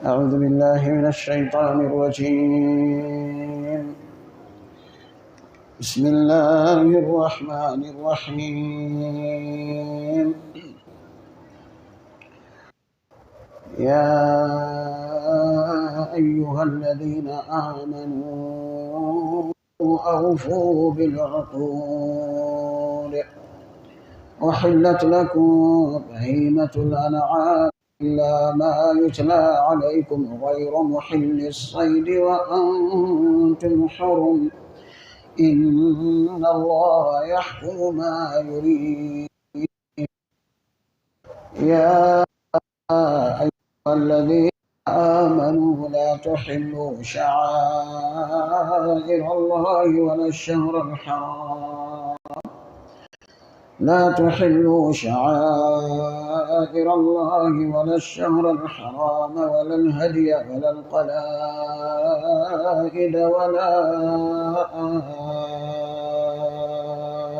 أعوذ بالله من الشيطان الرجيم. بسم الله الرحمن الرحيم. يا أيها الذين آمنوا أوفوا بالعقود، أحلت لكم بهيمة الأنعام إلا ما يتلى عليكم غير محل الصيد وأنتم حرم، إن الله يحكم ما يريد. يا أيها الذين آمنوا لا تحلوا شعائر الله ولا الشهر الحرام، لا تحلوا شعائر الله ولا الشهر الحرام ولا الهدي ولا القلائد ولا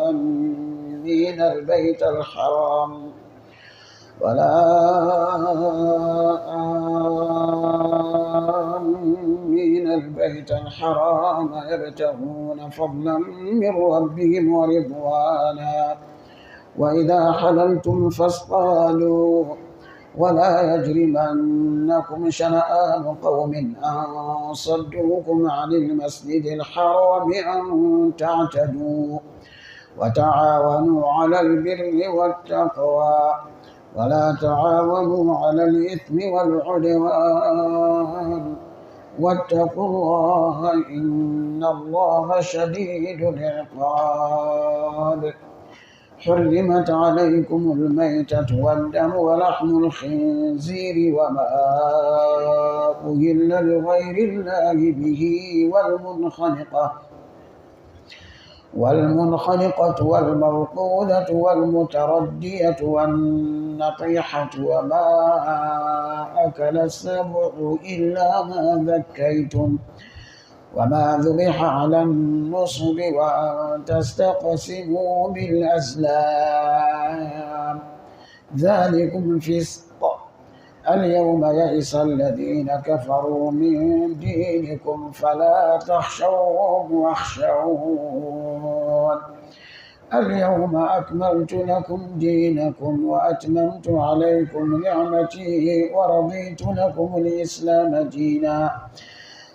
آمين البيت الحرام يبتغون فضلا من ربهم ورضوانا، وإذا حللتم فاصطادوا، ولا يجرمنكم شنآن قوم أن صدوكم عن المسجد الحرام أن تعتدوا، وتعاونوا على البر والتقوى ولا تعاونوا على الإثم والعدوان، واتقوا الله إن الله شديد العقاب. حرمت عليكم الميتة والدم ولحم الخنزير وما أهل لغير الله به والمنخنقة والموقوذة والمتردية والنطيحة وما أكل السبع إلا ما ذكيتم وما ذبح على النصب وأن تستقسموا بالأزلام، ذلكم فسق. اليوم يئس الذين كفروا من دينكم فلا تخشوهم واخشون. اليوم أكملت لكم دينكم وأتممت عليكم نعمتي ورضيت لكم الإسلام دينا،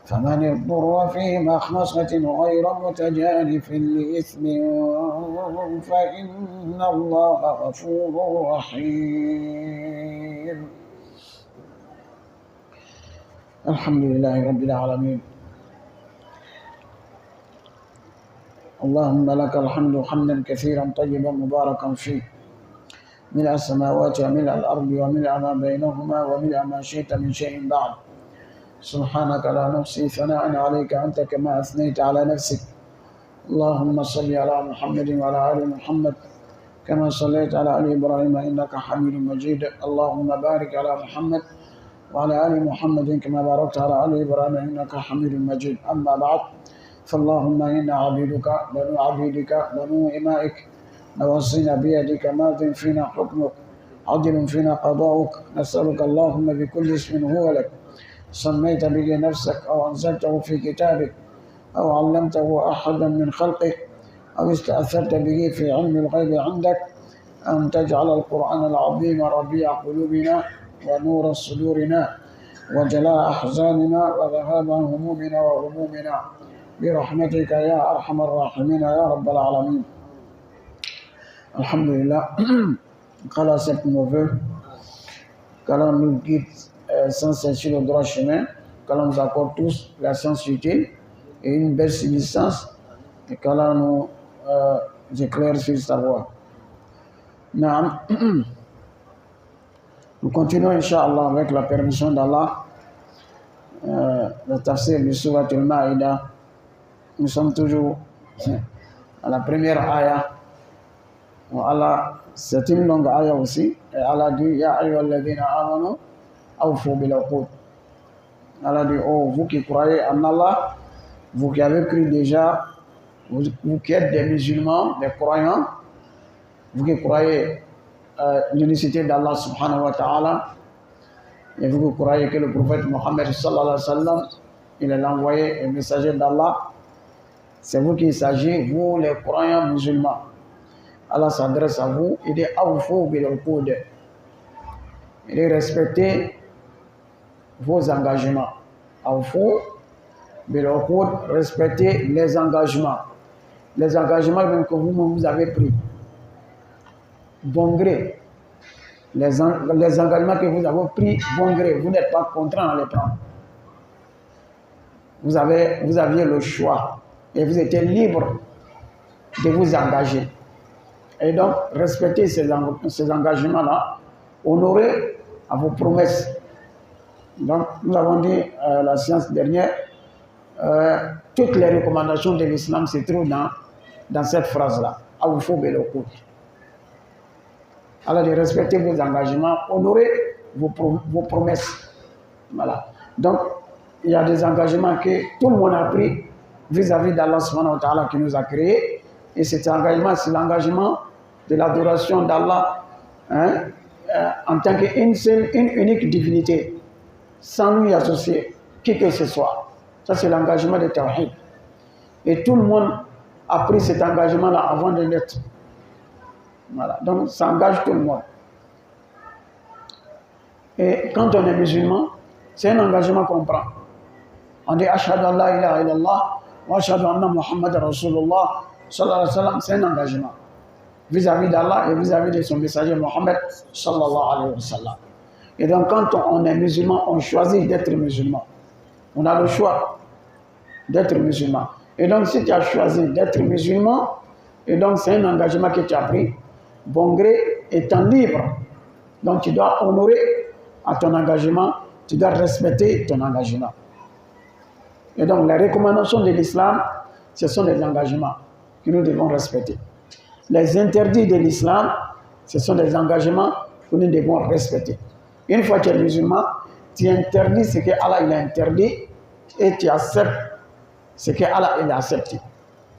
فمن اضطر في مخمصة غير متجانف لإثم فإن الله غفور رحيم. الحمد لله رب العالمين. اللهم لك الحمد حمدا كثيرا طيبا مباركا فيه، ملء السماوات وملء الأرض وملء ما بينهما وملء ما شئت من شيء بعد. سبحانك لا نحصي ثناء عليك أنت كما أثنيت على نفسك. اللهم صل على محمد وعلى آل محمد كما صليت على آل إبراهيم إنك حميد مجيد. اللهم بارك على محمد وعلى آل محمد كما باركت على آل إبراهيم إنك حميد مجيد. أما بعد، فاللهم إنا عبيدك بنو عبيدك بنو إمائك، نوصينا بيدك ماض فينا حكمك عدل فينا قضاؤك، نسألك اللهم بكل اسم هو لك سميت به نفسك أو أنزلته في كتابك أو علمته أحدا من خلقك أو استأثرت به في علم الغيب عندك أن تجعل القرآن العظيم ربيع قلوبنا ونور صدورنا وجلاء أحزاننا وذهاب همومنا وغمومنا برحمتك يا أرحم الراحمين يا رب العالمين. Alhamdulillah, qu'Allah accepte nos vœux, qu'Allah nous guide sans cesse sur le droit chemin, qu'Allah nous accorde tous la science utile et une belle subsistance, et qu'Allah nous éclaire sur sa voie. Nous continuons, Inch'Allah, avec la permission d'Allah, le tafsir du Surat al-Ma'ida. Nous sommes toujours à la première ayah. Allah, c'est une longue ayah aussi. Et Allah dit, Ya ayyuhalladhina amanu, awfu bil uqud. Allah dit, oh, vous qui croyez en Allah, vous qui avez cru déjà, vous qui êtes des musulmans, des croyants, vous qui croyez l'unicité d'Allah subhanahu wa ta'ala, Et vous croyez que le prophète Mohammed sallallahu alayhi wa sallam, il est l'envoyé et messager d'Allah, c'est vous qu'il s'agit, vous les croyants musulmans. Allah s'adresse à vous, il dit Awfu bil uqud. Il dit respectez vos engagements. Awfu bil uqud, respectez les engagements. Les engagements même que vous avez pris. Bon gré. Les engagements que vous avez pris, bon gré, vous n'êtes pas contraint à les prendre. Vous aviez le choix et vous étiez libre de vous engager. Et donc, respectez ces engagements-là, honorez à vos promesses. Donc, nous avons dit la séance dernière, toutes les recommandations de l'islam se trouvent dans cette phrase-là. Awfu bil uqud. Alors, de respecter vos engagements, honorez vos promesses. Voilà. Donc, il y a des engagements que tout le monde a pris vis-à-vis d'Allah subhanahu wa ta'ala qui nous a créés. Et cet engagement, c'est l'engagement de l'adoration d'Allah en tant qu'une seule, une unique divinité, sans lui associer qui que ce soit. Ça, c'est l'engagement de Tawhid. Et tout le monde a pris cet engagement-là avant de naître. Voilà. Donc, ça engage tout le monde. Et quand on est musulman, c'est un engagement qu'on prend. On dit Ashhadu an la ilaha illallah wa ashhadu anna Muhammad Rasulullah sallallahu alayhi wa sallam, c'est un engagement vis-à-vis d'Allah et vis-à-vis de son messager Mohammed sallallahu alayhi wa sallam. Et donc quand on est musulman, on choisit d'être musulman. On a le choix d'être musulman. Et donc si tu as choisi d'être musulman, et donc c'est un engagement que tu as pris, bon gré étant libre. Donc tu dois honorer à ton engagement, tu dois respecter ton engagement. Et donc les recommandations de l'islam, ce sont des engagements que nous devons respecter. Les interdits de l'islam, ce sont des engagements que nous devons respecter. Une fois que tu es musulman, tu interdis ce que Allah il a interdit et tu acceptes ce que Allah il a accepté.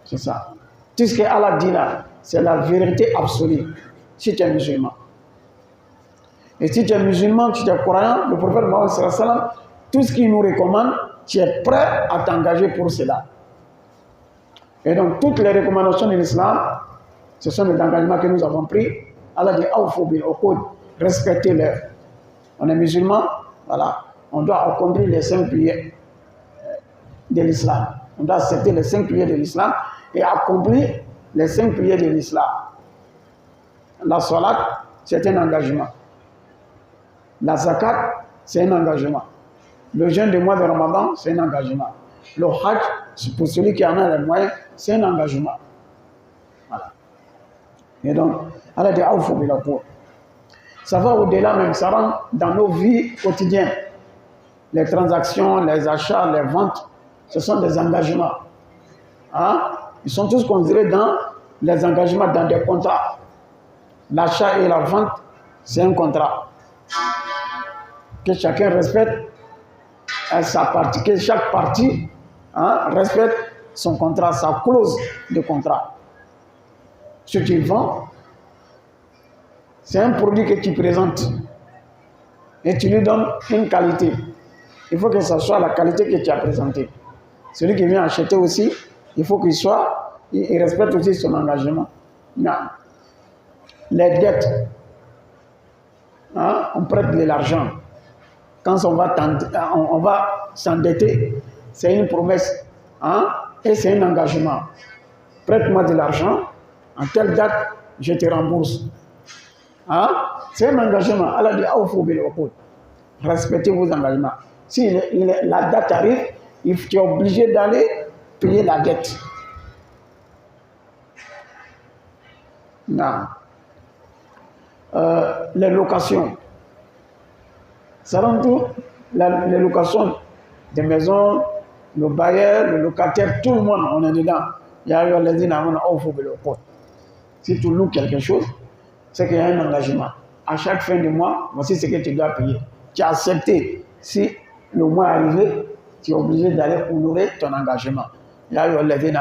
C'est ça. Tout ce que Allah dit là, c'est la vérité absolue si tu es musulman. Et si tu es musulman, si tu es croyant, le prophète Mohammed sallallahu alayhi wa sallam, tout ce qu'il nous recommande, tu es prêt à t'engager pour cela. Et donc, toutes les recommandations de l'islam, ce sont des engagements que nous avons pris. Allah dit Awfu bil uqud, respectez-les. On est musulman, voilà, on doit accomplir les 5 piliers de l'islam. On doit accepter les 5 piliers de l'islam et accomplir les 5 piliers de l'islam. La salat, c'est un engagement. La zakat, c'est un engagement. Le jeûne du mois de Ramadan, c'est un engagement. Le hajj, pour celui qui en a les moyens, c'est un engagement. Voilà. Et donc, Allah dit Awfu bil uqud. Ça va au-delà même, ça rentre dans nos vies quotidiennes. Les transactions, les achats, les ventes, ce sont des engagements. Hein? Ils sont tous considérés dans les engagements, dans des contrats. L'achat et la vente, c'est un contrat. Que chacun respecte sa partie, que chaque partie respecte son contrat, sa clause de contrat. Ce que tu vends, c'est un produit que tu présentes et tu lui donnes une qualité. Il faut que ce soit la qualité que tu as présentée. Celui qui vient acheter aussi, il faut il respecte aussi son engagement. Non. Les dettes, on prête de l'argent. Quand on va s'endetter, c'est une promesse et c'est un engagement. Prête-moi de l'argent, en telle date, je te rembourse. C'est un engagement. Allah dit Awfu bil uqud. Respectez vos engagements. Si la date arrive, tu es obligé d'aller payer la dette. Non. Les locations. Ça rend tout, les locations des maisons, le bailleur, le locataire, tout le monde, on est dedans. Il y a eu les dîners, si tu loues quelque chose, c'est qu'il y a un engagement. À chaque fin de mois, voici ce que tu dois payer. Tu as accepté. Si le mois est arrivé, tu es obligé d'aller honorer ton engagement. Il y a eu les dîners,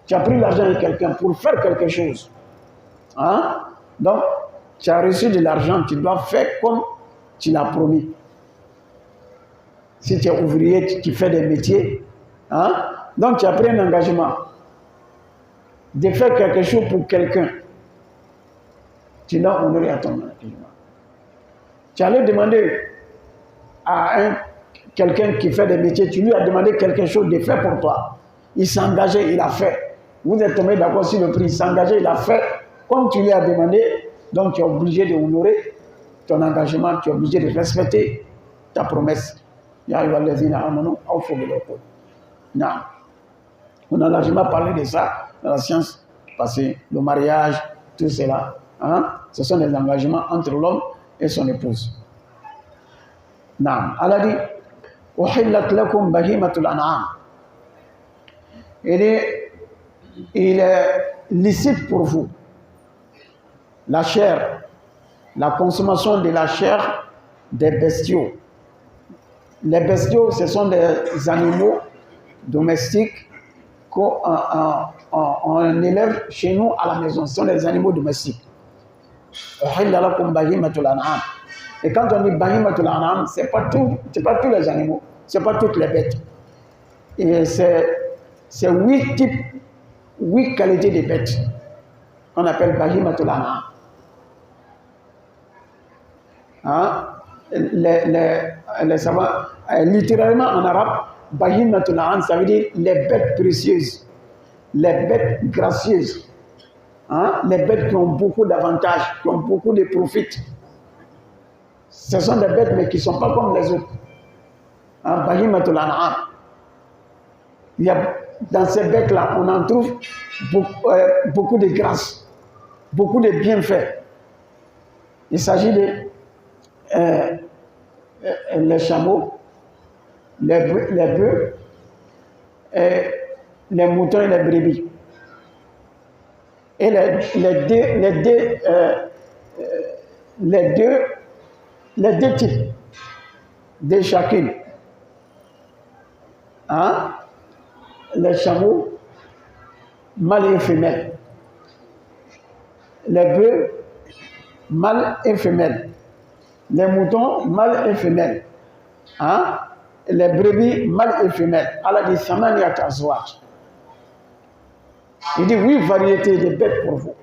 tu as pris l'argent de quelqu'un pour faire quelque chose. Donc, tu as reçu de l'argent, tu dois faire comme tu l'as promis. Si tu es ouvrier, tu fais des métiers, hein? Donc tu as pris un engagement de faire quelque chose pour quelqu'un. Tu l'as honoré à ton engagement. Tu allais demander à quelqu'un qui fait des métiers, tu lui as demandé quelque chose de faire pour toi. Il s'est engagé, il a fait. Vous êtes tombé d'accord sur le prix, il s'est engagé, il a fait comme tu lui as demandé. Donc tu es obligé de honorer ton engagement, tu es obligé de respecter ta promesse. Ya ayyuhallazina amanu awfu bil uqud. Non. On a largement parlé de ça dans la science passée, le mariage, tout cela. Hein? Ce sont des engagements entre l'homme et son épouse. Non. Allah dit uhillat lakum bahimatul an'am. Il est licite pour vous la chair, la consommation de la chair des bestiaux. Les bestiaux, ce sont des animaux domestiques qu'on élève chez nous à la maison. Ce sont des animaux domestiques. Et quand on dit bahimatul an'am, ce n'est pas tous les animaux, ce n'est pas toutes les bêtes. Et c'est 8 types, 8 qualités de bêtes qu'on appelle bahimatul an'am. Hein? Les savants, littéralement en arabe, bahimatul an'am, ça veut dire les bêtes précieuses, les bêtes gracieuses, hein? Les bêtes qui ont beaucoup d'avantages, qui ont beaucoup de profits. Ce sont des bêtes mais qui ne sont pas comme les autres. Hein? Bahimatul an'am. Dans ces bêtes-là, on en trouve beaucoup de grâce, beaucoup de bienfaits. Il s'agit de les chameaux, les bœufs, les moutons et les brebis. Et les deux types de chacune. Hein? Les chameaux, mâles et femelles. Les bœufs, mâles et femelles. Les moutons, mâles et femelles. Hein? Les brebis, mâles et femelles. Allah dit Samaniyat azwaj. Il dit 8 variétés de bêtes pour vous.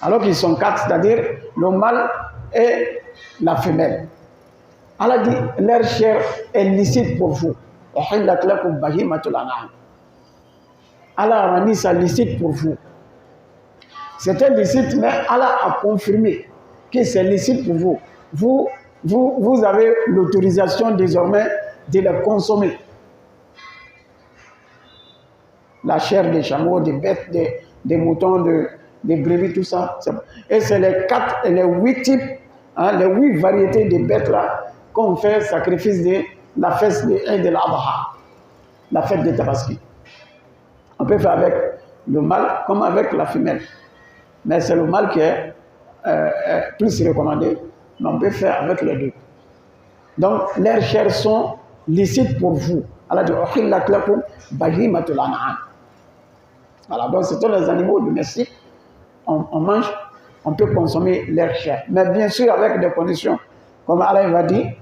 Alors qu'ils sont 4, c'est-à-dire le mâle et la femelle. Allah dit leur chair est licite pour vous. Allah a rendu ça licite pour vous. C'était licite, mais Allah a confirmé que c'est licite pour vous. Vous avez l'autorisation désormais de le consommer. La chair des chameaux, des bêtes, des moutons, des brebis, tout ça. Et c'est les 4 et les 8 types, hein, les 8 variétés de bêtes là qu'on fait sacrifice de la fête de Eid al-Adha, la fête de Tabaski. On peut faire avec le mâle comme avec la femelle. Mais c'est le mâle qui est plus recommandé, mais on peut faire avec les deux. Donc, leurs chairs sont licites pour vous. Allah dit uhillat lakum bahimatul an'am. Voilà, donc ce sont les animaux domestiques. On mange, on peut consommer leur chair. Mais bien sûr, avec des conditions. Comme Allah va dire,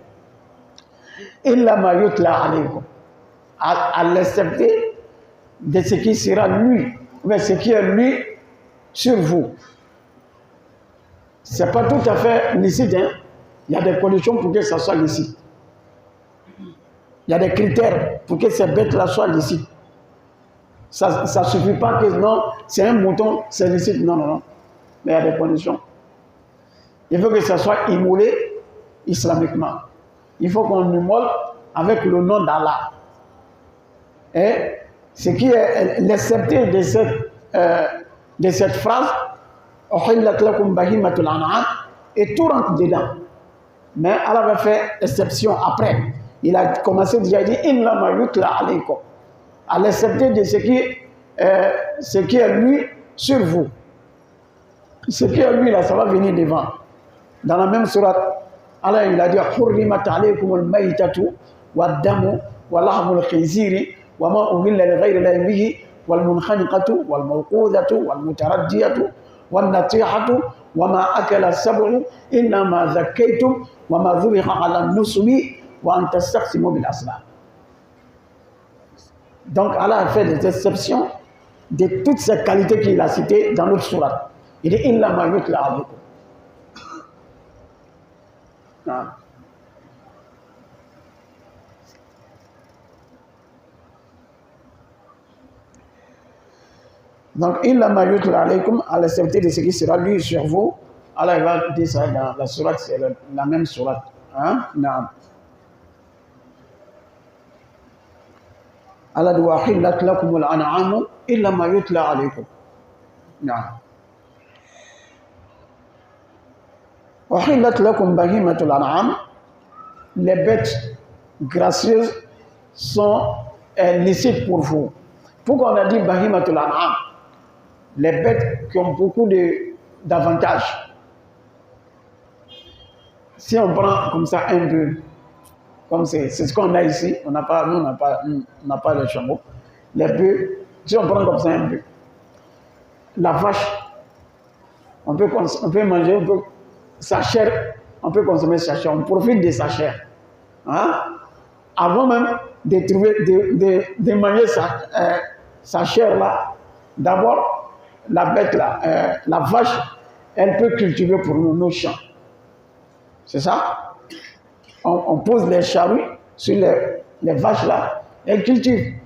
illa ma yutla alaykum. À l'excepter de ce qui sera lui, mais ce qui est lui sur vous. Ce n'est pas tout à fait licite. Hein? Il y a des conditions pour que ça soit licite. Il y a des critères pour que ces bêtes-là soient licites. Ça ne suffit pas que non, c'est un mouton, c'est licite. Non, non, non. Mais il y a des conditions. Il faut que ça soit immolé islamiquement. Il faut qu'on immole avec le nom d'Allah. Et ce qui est l'accepté de cette phrase, et tout rentre dedans. Mais Allah va faire exception après. Il a commencé déjà à dire à l'accepter de ce qui est lui sur vous. Ce qui est lui là, ça va venir devant. Dans la même sourate, Allah il a dit Hurrimat alaykum al-maytatu wad-damu wa lahmul khinziri wa ma uhilla li ghayri llahi bihi wal munkhaniqatu wal mawqudatu wal mutaraddiyatu والنطيحة وما أكل السبع إنما ذكيتم وما ذبح على النصب وأن تستقسموا بالأزلام. Donc Allah a fait des exceptions de toutes ces qualités qu'il a citées dans l'autre sourate. Il dit Illa ma yutla alaykum. Donc, Illa ma yutla alaykum, à l'excepté de ce qui sera lu sur vous. Allah va dire ça dans la sourate, c'est la même sourate. Hein? Non. Allah dit Wahillat lakum al-an'amu illa ma yutla alaykum. Non. Wahillat lakum bahimatul an'am. Les bêtes gracieuses sont licites pour vous. Pourquoi on a dit bahimatul an'am? Les bêtes qui ont beaucoup d'avantages. Si on prend comme ça un peu, comme c'est ce qu'on a ici, nous on n'a pas le chameau. Les bœufs, si on prend comme ça un peu, la vache, on peut manger, sa chair, on peut consommer sa chair, on profite de sa chair. Hein? Avant même de manger sa chair là, d'abord, la bête là, la vache, elle peut cultiver pour nous nos champs. C'est ça? On pose les charrues sur les vaches là, elles cultivent.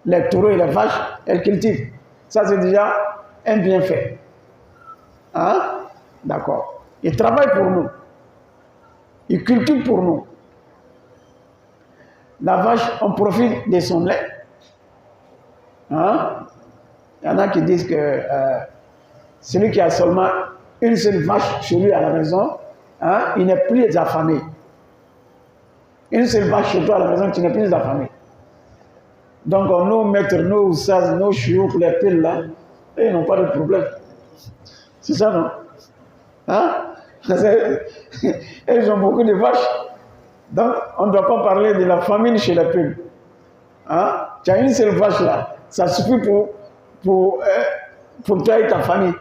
Les taureaux et les vaches, elles cultivent. Ça, c'est déjà un bienfait. Hein? D'accord. Ils travaillent pour nous. Ils cultivent pour nous. La vache, on profite de son lait. Hein? Il y en a qui disent que celui qui a seulement une seule vache chez lui à la maison, hein, il n'est plus affamé. Une seule vache chez toi à la maison, tu n'es plus affamé. Donc, nos maîtres, nos sas, nos chiots, les piles là, ils n'ont pas de problème. C'est ça, non? Hein? Ils ont beaucoup de vaches. Donc, on ne doit pas parler de la famine chez les piles. Hein? Tu as une seule vache là, ça suffit pour toi et ta famille.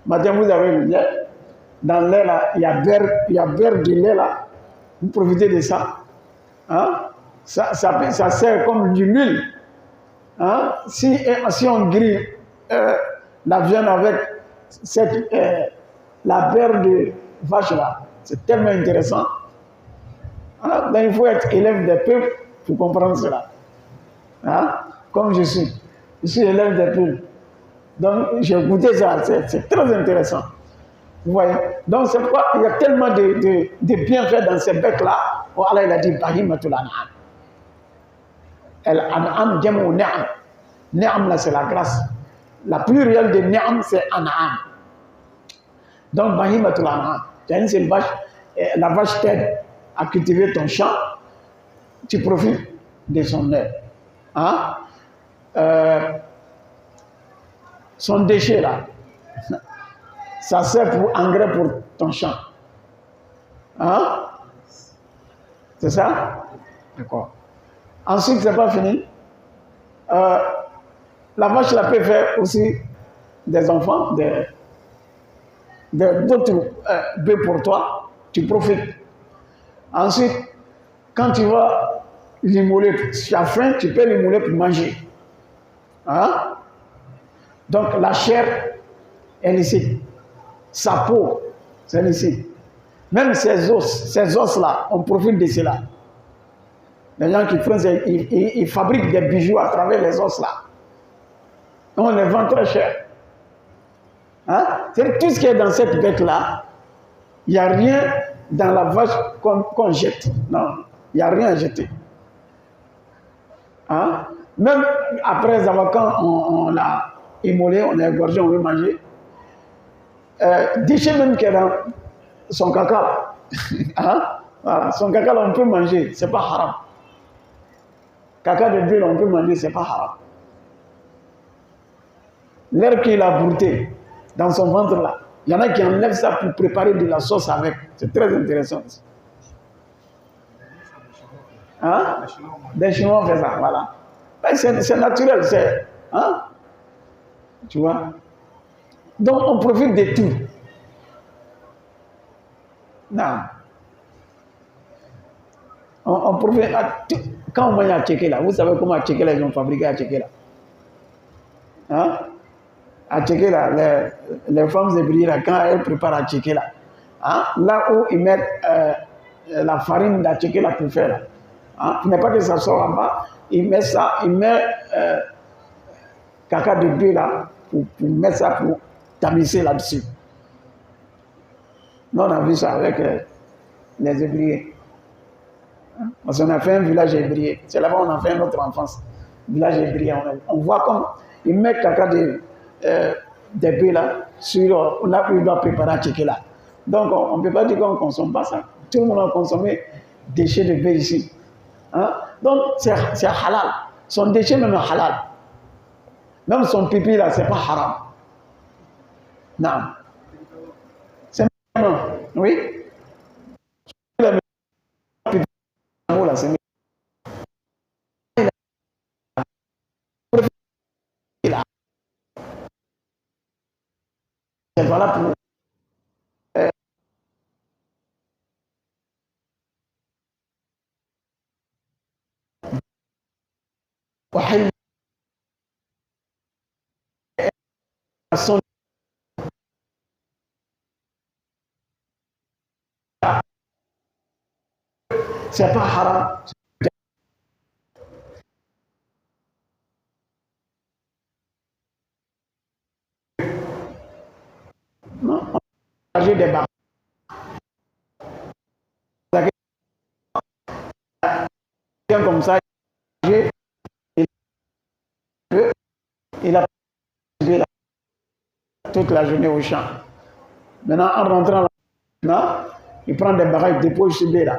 Madame, vous avez le lait. Dans le lait là, il y a beurre de lait là. Vous profitez de ça. Hein? Ça sert comme du l'huile. Hein? Si on grille la viande avec la beurre de vache là, c'est tellement intéressant. Hein? Donc, il faut être élève des peuples pour comprendre cela. Hein? Comme je suis élève des peuples. Donc, j'ai goûté ça, c'est très intéressant. Vous voyez? Donc, c'est pourquoi il y a tellement de bienfaits dans ces bêtes-là. Oh, Allah, il a dit Bahimatul An'am. Al-An'am, jamu Ni'am. Ni'am, là, c'est la grâce. La plurielle de Ni'am, c'est An'am. Donc, Bahimatul An'am. Tu as une seule vache, la vache t'aide à cultiver ton champ, tu profites de son lait. Hein? Son déchet là, ça sert pour engrais pour ton champ. Hein? C'est ça? D'accord. Ensuite, c'est pas fini. La vache là peut faire aussi des enfants, d'autres bœufs pour toi, tu profites. Ensuite, quand tu vas l'immoler, si tu as faim, tu peux l'immoler pour manger. Hein? Donc la chair est licite. Sa peau, c'est licite. Même ses os là, on profite de cela. Les gens qui font, ils fabriquent des bijoux à travers les os là. On les vend très cher. Hein? C'est tout ce qui est dans cette bête là, il n'y a rien dans la vache qu'on jette. Non, il n'y a rien à jeter. Hein? Même après avoir, quand on l'a immolé, on l'a égorgé, on veut manger, déchet même qui est dans son caca, hein? Voilà, son caca là, on peut manger, c'est pas haram. Caca de Dieu, on peut manger, c'est pas haram. L'herbe qu'il a brouté dans son ventre là, il y en a qui enlèvent ça pour préparer de la sauce avec. C'est très intéressant. Hein? Des Chinois font ça, voilà. C'est naturel, c'est. Hein? Tu vois? Donc on profite de tout. Non. On profite. Quand on va à Tchéké là, vous savez comment à Tchéké là, ils ont fabriqué à Tchéké là. Hein? À Tchéké là, les femmes ébriées là, quand elles préparent à Tchéké là, hein? Là où ils mettent la farine d'à Tchéké là pour faire là. Hein? Il n'est pas que ça sort en bas, ils mettent ça, ils mettent caca de bœuf là, pour mettre ça pour tamiser là-dessus. Nous on a vu ça avec les ébriers. Parce qu'on a fait un village ébrié. C'est là-bas qu'on a fait notre enfance. Village ébrié. On voit comme ils mettent caca des bœufs là, sur là où ils doivent préparer à Tchéké là. Donc on ne peut pas dire qu'on ne consomme pas ça. Tout le monde a consommé des déchets de bœuf ici. Hein? Donc c'est halal. Son déchet même est halal. Même son pipi là, c'est pas haram. Non. C'est non. Oui. C'est valable pour c'est pas haram. Non, on a des barres. Comme ça, il a toute la journée au champ. Maintenant, en rentrant là, il prend des barrages, il dépose chez lui là.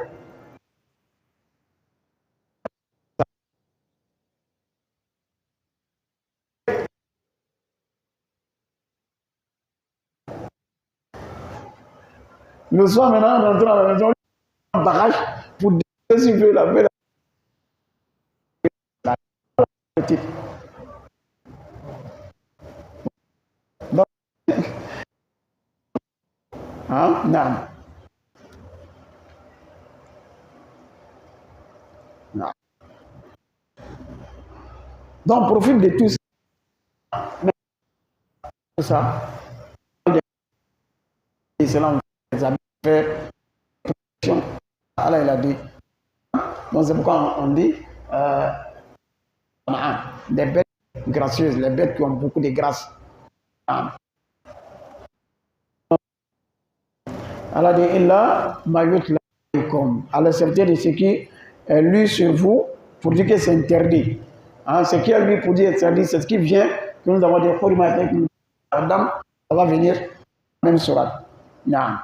Le soir, maintenant, en rentrant à la maison, il prend un barrage pour déposer la petite. Donc, hein? Non. Non. Donc, profite de tout ça. L'islam fait Allah il a dit. Donc, c'est pourquoi on dit des bêtes gracieuses, les bêtes qui ont beaucoup de grâce. Allah dit Illa mayut laikom. Allah s'interdit de ce qui est lu sur vous pour dire que c'est interdit. Hein, ce qui est lu pour dire interdit, c'est ce qui vient que nous avons dit Adam, ça va venir même surat. Non.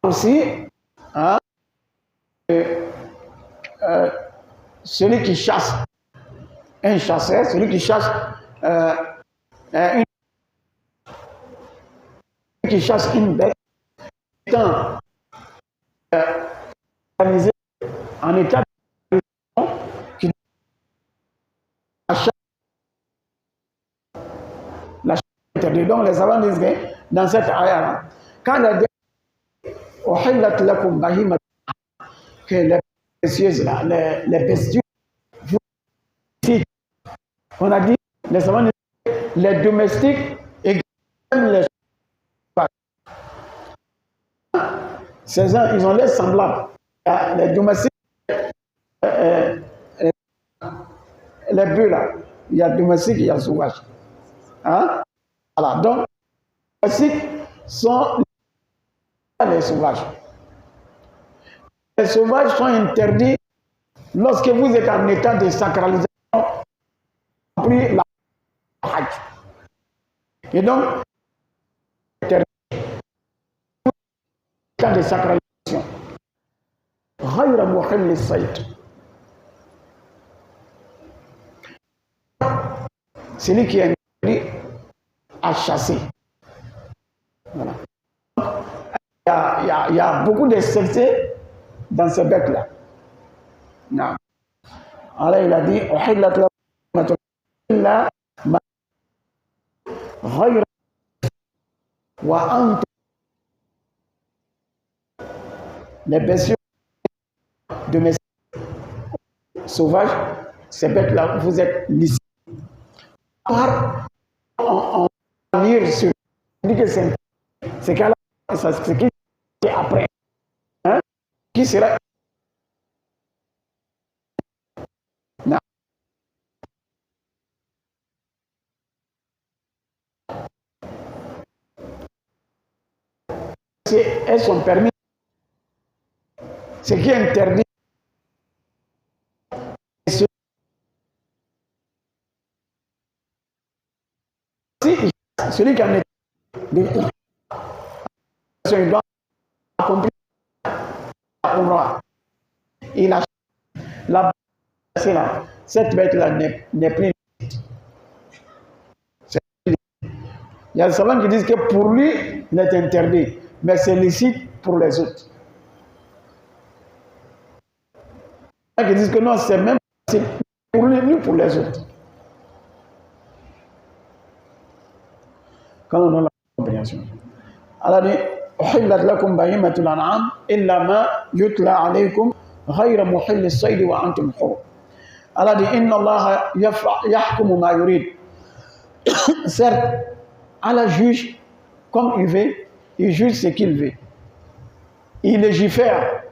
Aussi, hein, celui qui chasse, un chasseur, celui qui chasse une bête, étant organisé en état de qui la chasse interdite. Donc les savants disent que dans cette aya-là, quand il a dit que les précieuses là, les bestiaux, on a dit les savants disent les domestiques et les ces gens, ils ont l'air semblables. Les domestiques, les bœufs là, il y a domestique, il y a sauvage. Hein? Voilà, donc les domestiques sont les sauvages. Les sauvages sont interdits lorsque vous êtes en état de sacralisation, compris la Hajj. Et donc, interdit état de sacralisation. غير محل الصيد. Celui qui est interdit à chasser. Voilà. Il y a beaucoup d'exceptions dans ce bec-là. Non. Alors il a dit إلا ما غير وأنتم les bestiaux domestiques sauvages, ces bêtes-là, vous êtes lisibles. Par en lire sur que c'est qu'à la c'est qui est après, hein, qui sera non. Elles sont permises. Ce qui est interdit, celui qui en est il doit accomplir il a la là, cette bête-là n'est plus. Il y a des savants qui disent que pour lui, il est interdit, mais c'est licite pour les autres. Il y a qui disent que non, c'est même pour lui, ni pour les autres. Quand on a la compréhension. Allah dit أحلت لكم بهيمة الأنعام إلا ما يتلى عليكم غير محل الصيد وأنتم حرم. Allah dit إن الله يحكم ما يريد. Certes, Allah juge comme il veut, il juge ce qu'il veut. Il légifère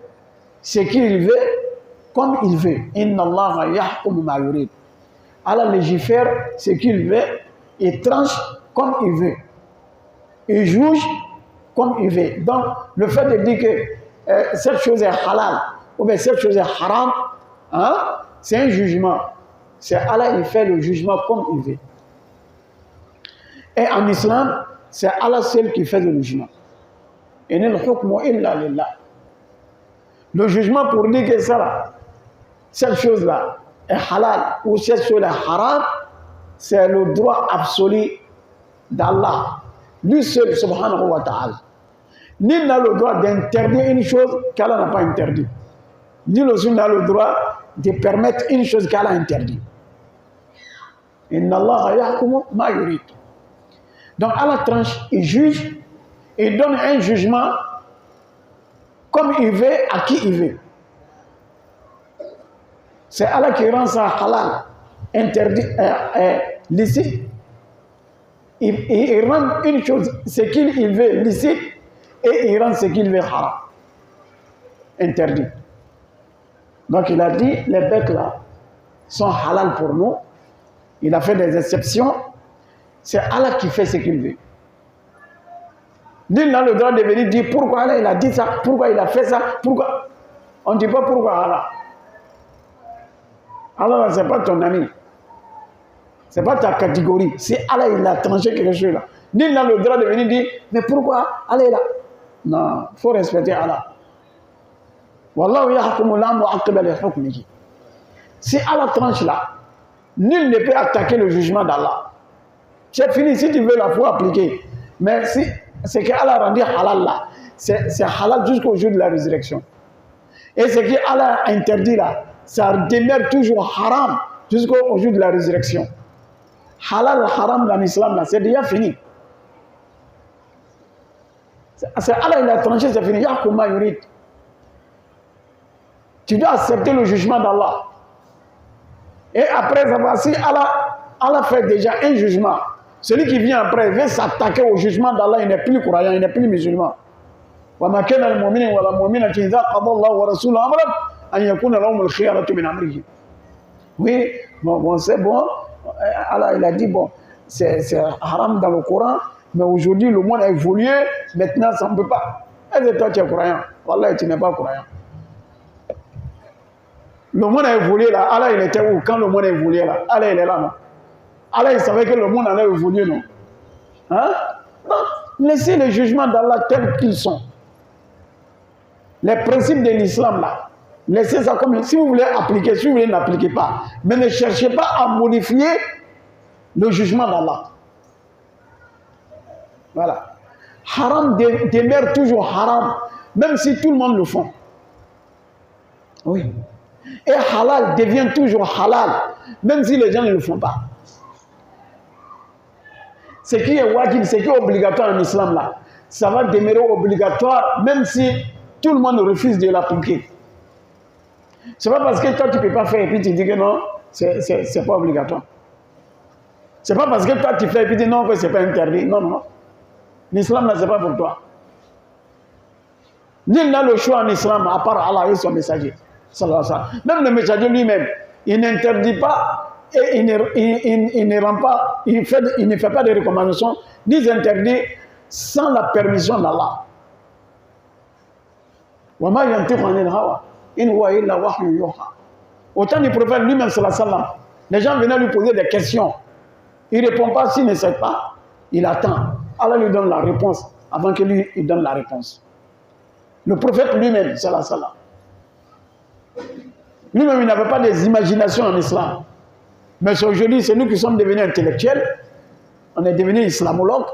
ce qu'il veut comme il veut. إن الله يحكم ما يريد. Allah légifère ce qu'il veut, il tranche comme il veut. Il juge comme il veut. Donc, le fait de dire que cette chose est halal ou bien cette chose est haram, hein, c'est un jugement. C'est Allah, il fait le jugement comme il veut. Et en islam, c'est Allah seul qui fait le jugement. Le jugement pour dire que ça, là, cette chose-là est halal ou cette chose est haram, c'est le droit absolu d'Allah. Lui seul, subhanahu wa ta'ala. Nul n'a le droit d'interdire une chose qu'Allah n'a pas interdit. Nul aussi n'a le droit de permettre une chose qu'Allah a interdit. Inna Allah yahkumu ma yurid. Donc Allah tranche, il juge, il donne un jugement comme il veut, à qui il veut. C'est Allah qui rend ça halal, interdit, licite. Il rend une chose, ce qu'il veut, licite, et il rend ce qu'il veut haram, interdit. Donc il a dit, les bêtes là sont halal pour nous. Il a fait des exceptions. C'est Allah qui fait ce qu'il veut. Nul n'a le droit de venir dire pourquoi Allah il a dit ça, pourquoi il a fait ça, pourquoi. On ne dit pas pourquoi Allah. Allah, ce n'est pas ton ami. Ce n'est pas ta catégorie. Si Allah il a tranché quelque chose là, nul n'a le droit de venir dire mais pourquoi Allah est là. Non, il faut respecter Allah. Wallahu yahkumu la mu'aqqiba li hukmihi. Si Allah tranche là, nul ne peut attaquer le jugement d'Allah. C'est fini, si tu veux la foi appliquer. Mais si c'est qu'Allah a rendu halal là, c'est halal jusqu'au jour de la résurrection. Et ce qu'Allah a interdit là, ça demeure toujours haram jusqu'au jour de la résurrection. Halal, haram dans l'islam là, c'est déjà fini. C'est Allah, il a tranché, c'est fini. Yahkum ma yurid. Tu dois accepter le jugement d'Allah. Et après avoir, si Allah fait déjà un jugement, celui qui vient après veut s'attaquer au jugement d'Allah, il n'est plus croyant, il n'est plus musulman. وَمَا كَانَ الْمُؤْمِنِ وَلَا مُؤْمِنَةٍ إِذَا قَضَى اللَّهُ وَرَسُولُهُ أَمْرًا أَنْ يَكُونَ لَهُمُ الْخِيَرَةُ مِنْ أَمْرِهِمْ. Oui, bon c'est bon. Allah il a dit, bon, c'est haram dans le Coran, mais aujourd'hui le monde a évolué, maintenant ça ne peut pas. Est-ce que toi tu es croyant? Wallah, tu n'es pas croyant. Le monde a évolué là, Allah il était où quand le monde a évolué là? Allah il est là, non? Allah il savait que le monde allait évoluer, non? Hein? Non, laissez les jugements d'Allah tels qu'ils sont. Les principes de l'islam là, laissez ça comme si vous voulez appliquer, si vous voulez n'appliquez pas. Mais ne cherchez pas à modifier le jugement d'Allah. Voilà. Haram demeure toujours haram, même si tout le monde le fait. Oui. Et halal devient toujours halal, même si les gens ne le font pas. ce qui est wajib, ce qui est obligatoire en islam là, ça va demeurer obligatoire même si tout le monde refuse de l'appliquer. Ce n'est pas parce que toi tu ne peux pas faire et puis tu dis que non, c'est pas obligatoire. Ce n'est pas parce que toi tu fais et puis tu dis non que ce n'est pas interdit. Non, non. L'islam là, ce n'est pas pour toi. Nul n'a le choix en islam à part Allah et son messager. Même le messager lui-même, il n'interdit pas et il ne rend pas, il ne fait pas de recommandations, ni interdits sans la permission d'Allah. Au temps du prophète lui-même, les gens venaient lui poser des questions. Il ne répond pas, s'il ne sait pas, il attend. Allah lui donne la réponse avant que lui il donne la réponse. Le prophète lui-même, lui-même, il n'avait pas des imaginations en islam. Mais aujourd'hui, c'est nous qui sommes devenus intellectuels. On est devenus islamologues.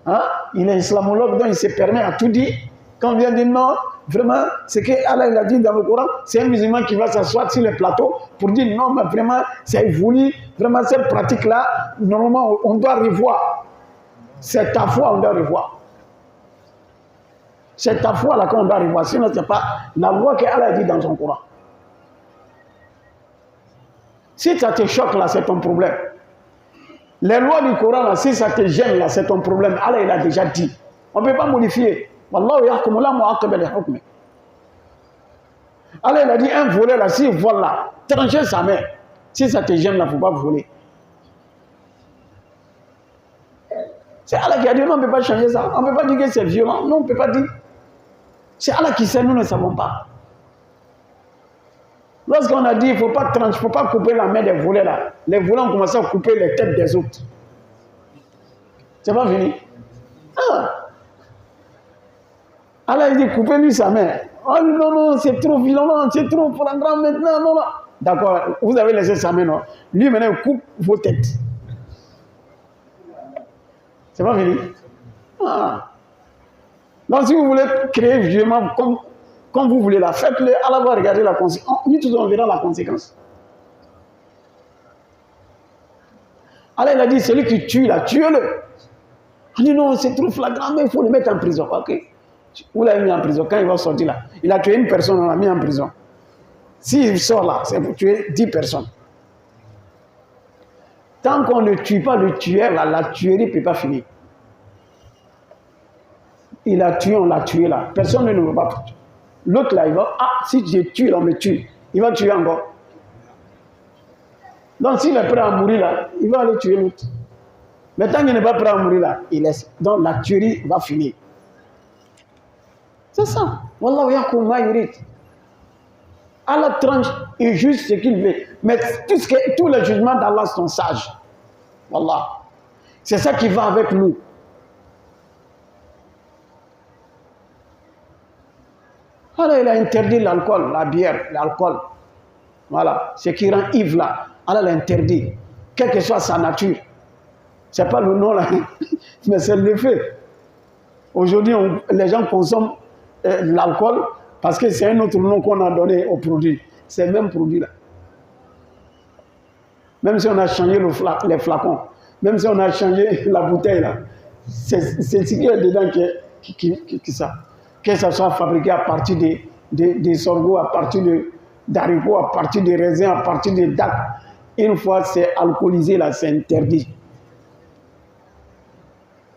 Hein? Il est islamologue, donc il se permet à tout dire. Quand on vient dire non, vraiment, ce qu'Allah il a dit dans le Coran, c'est un musulman qui va s'asseoir sur le plateau pour dire non, mais vraiment, c'est voulu. Vraiment, cette pratique-là, normalement, on doit revoir. C'est ta foi, on doit revoir. C'est ta foi là qu'on doit revoir. Sinon, ce n'est pas la loi qu'Allah a dit dans son Coran. Si ça te choque là, c'est ton problème. Les lois du Coran là, si ça te gêne là, c'est ton problème. Allah il a déjà dit. On ne peut pas modifier. Wallahu yahkumu la mu'aqqiba li hukmi. Allah il a dit un voleur là, s'il vole là, tranchez sa main. Si ça te gêne là, il ne faut pas voler. C'est Allah qui a dit non, on ne peut pas changer ça. On ne peut pas dire que c'est violent. Non, on ne peut pas dire. C'est Allah qui sait, nous ne savons pas. Lorsqu'on a dit il ne faut pas couper la main des voleurs là, les voleurs ont commencé à couper les têtes des autres. C'est pas fini. Ah. Allah il dit coupez-lui sa main. Oh non, non, c'est trop violent, c'est trop flagrant maintenant, non, non. D'accord, vous avez laissé sa main, non. Lui maintenant il coupe vos têtes. C'est pas fini. Ah. Donc si vous voulez créer violemment comme vous voulez là, faites-le, Allah va regarder la conséquence. Nous tous on verra la conséquence. Allah il a dit, celui qui tue là, tuez-le. On dit non, c'est trop flagrant, mais il faut le mettre en prison. Ok. Vous l'avez mis en prison, quand il va sortir là, il a tué une personne, on l'a mis en prison. S'il sort là, c'est pour tuer 10 personnes. Tant qu'on ne tue pas le tueur là, la tuerie ne peut pas finir. Il a tué, on l'a tué là. Personne ne veut pas. L'autre là, il va, ah, si je tue, on me tue. Il va tuer encore. Donc s'il est prêt à mourir là, il va aller tuer l'autre. Mais tant qu'il n'est pas prêt à mourir là, il laisse. Donc la tuerie va finir. C'est ça. Wallahu yahkum ma yurid. Allah tranche et juge ce qu'il veut. Mais tous les jugements d'Allah sont sages. Wallah. C'est ça qui va avec nous. Allah il a interdit l'alcool, la bière, l'alcool. Voilà. Ce qui rend ivre là. Allah l'a interdit. Quelle que soit sa nature. Ce n'est pas le nom là. Mais c'est le fait. Aujourd'hui, les gens consomment l'alcool parce que c'est un autre nom qu'on a donné au produit. C'est le même produit là. Même si on a changé les flacons, même si on a changé la bouteille là, c'est ce qui est dedans qui ça. Que ça soit fabriqué à partir des sorgho, à partir d'haricots, à partir de raisins, à partir de dattes. Une fois c'est alcoolisé là, c'est interdit.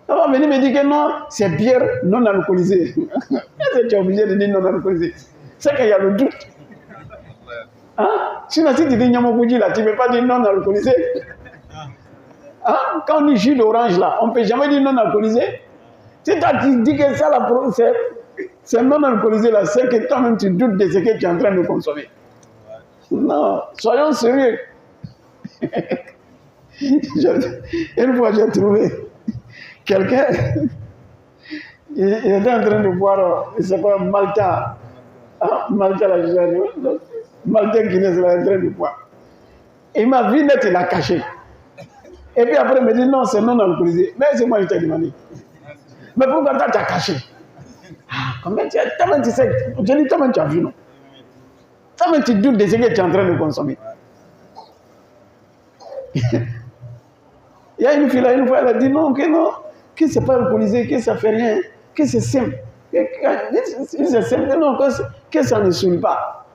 On va venir me dire que non, c'est bière non alcoolisée. Est-ce que tu es obligé de dire non alcoolisée? C'est qu'il y a le doute. Hein? Sinon, si tu dis Nyamokuji là, tu ne peux pas dire non alcoolisé. Hein? Quand on dit jus d'orange là, on ne peut jamais dire non alcoolisé. Si tu dis que ça là, c'est non alcoolisé là, c'est que toi-même tu doutes de ce que tu es en train de consommer. Non, soyons sérieux. Une fois j'ai trouvé quelqu'un, il était en train de boire, il s'appelle Malta. Ah, Malta là, Malta Guinness là, en train de boire. Il m'a vu net, il a caché. Et puis après il me dit non, c'est non alcoolisé. Mais c'est moi qui t'ai demandé. Mais pourquoi tu as caché? Ah, comment tu sais? Je dis, comment tu as vu, non? Comment tu doutes de ce que tu es en train de consommer? Il y a une fille là, une fois, elle a dit non, que c'est pas alcoolisé, que ça fait rien, que c'est simple. C'est simple, non, que ça ne saoule pas.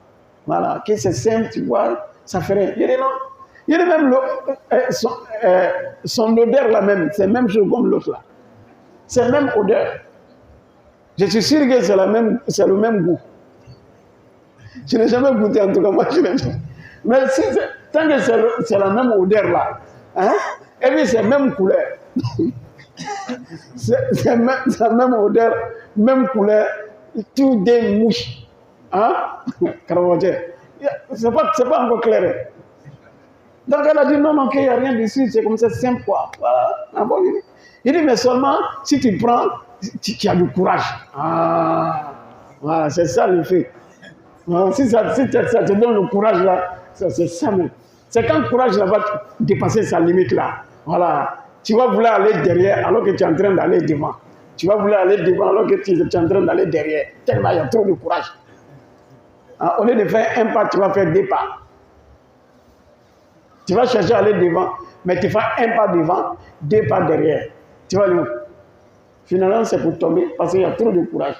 Voilà, que c'est simple, tu vois, ça fait rien. Il dit non. Il dit même son odeur là même, c'est même chose comme l'autre là. C'est même odeur. Je suis sûr que c'est le même goût. Je n'ai jamais goûté, en tout cas, moi je l'ai jamais. Mais si tant que c'est la même odeur là, hein, et puis c'est la même couleur. c'est la même odeur, même couleur, tout des mouches. Hein? C'est pas encore clair. Donc elle a dit non, qu'il n'y a rien dessus, c'est comme ça, c'est simple quoi. Voilà. Il dit, mais seulement si tu prends, tu as du courage. Ah, voilà, c'est ça le fait. Si ça te donne le courage là, c'est ça même. C'est quand le courage là va dépasser sa limite là. Voilà. Tu vas vouloir aller derrière alors que tu es en train d'aller devant. Tu vas vouloir aller devant alors que tu es en train d'aller derrière. Tellement il y a trop de courage. Hein, au lieu de faire un pas, tu vas faire deux pas. Tu vas chercher à aller devant, mais tu fais un pas devant, deux pas derrière. Tu vas où? Finalement, c'est pour tomber parce qu'il y a trop de courage.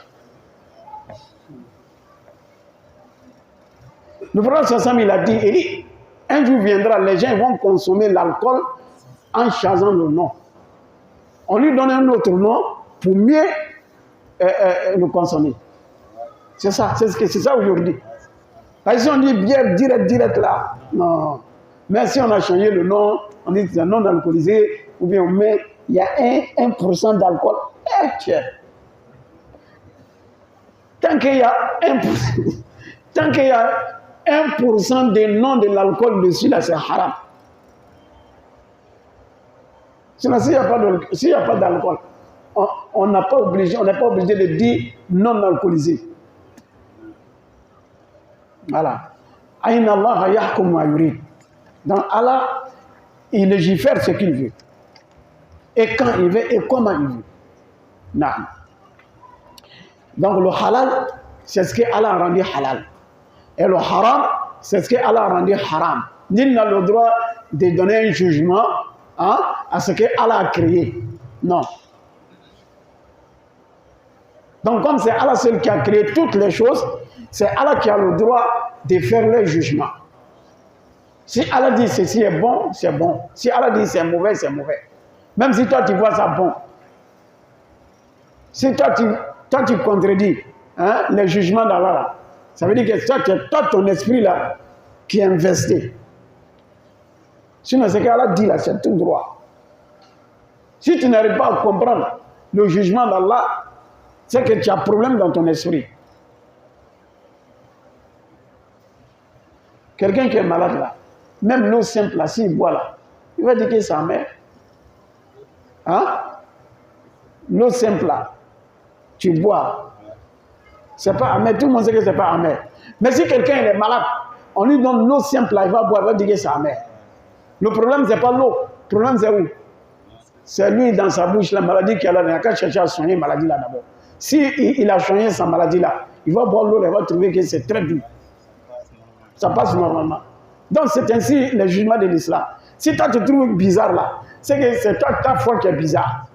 Le frère Sassam, il a dit, un jour viendra, les gens vont consommer l'alcool en changeant le nom. On lui donne un autre nom pour mieux le consommer. C'est ça, c'est ça aujourd'hui. Parce que si on dit bière direct là, non. Mais si on a changé le nom, on dit que c'est un non alcoolisé, ou bien on met, il y a 1% d'alcool. Tiens. Tant qu'il y a 1%, tant qu'il y a 1% des noms de l'alcool dessus, là, c'est haram. Sinon, s'il n'y a pas d'alcool, on n'est pas obligé de dire non alcoolisé. Voilà. Aïna Allah yahkum ma yurid. Donc Allah, il légifère ce qu'il veut. Et quand il veut et comment il veut. Non. Donc le halal, c'est ce que Allah a rendu halal. Et le haram, c'est ce que Allah a rendu haram. Nul n'a le droit de donner un jugement à ce que Allah a créé. Non. Donc comme c'est Allah seul qui a créé toutes les choses, c'est Allah qui a le droit de faire le jugement. Si Allah dit ceci est bon, c'est bon. Si Allah dit c'est mauvais, c'est mauvais. Même si toi tu vois ça bon. Si toi tu contredis les jugements d'Allah, ça veut dire que toi ton esprit là qui est investi. Sinon ce qu'Allah dit là, c'est tout droit. Si tu n'arrives pas à comprendre le jugement d'Allah, c'est que tu as un problème dans ton esprit. Quelqu'un qui est malade là, même l'eau simple là, s'il boit là, il va dire que c'est amer. Hein? L'eau simple là, tu bois, c'est pas amer, tout le monde sait que c'est pas amer. Mais si quelqu'un est malade, on lui donne l'eau simple là, il va boire, il va dire que c'est amer. Le problème c'est pas l'eau, le problème c'est où? C'est lui dans sa bouche, la maladie qu'il a, il n'a qu'à chercher à soigner la maladie là d'abord. Si il a soigné sa maladie là, il va boire l'eau, il va trouver que c'est très dur. Ça passe normalement. Donc c'est ainsi le jugement de l'islam. Si toi tu trouves bizarre là, c'est que c'est toi ta foi qui est bizarre.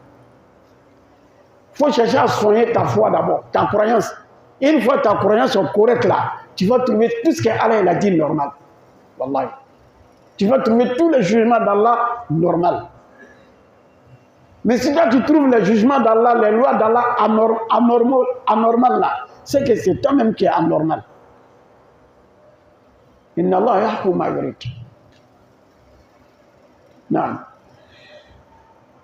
Il faut chercher à soigner ta foi d'abord, ta croyance. Une fois ta croyance est correcte là, tu vas trouver tout ce qu'Allah a dit normal. Wallahi. Tu vas trouver tous les jugements d'Allah normal. Mais si toi tu trouves les jugements d'Allah, les lois d'Allah anormal là, c'est que c'est toi-même qui es anormal. Inna Allah yahkum ma yurid. Naam.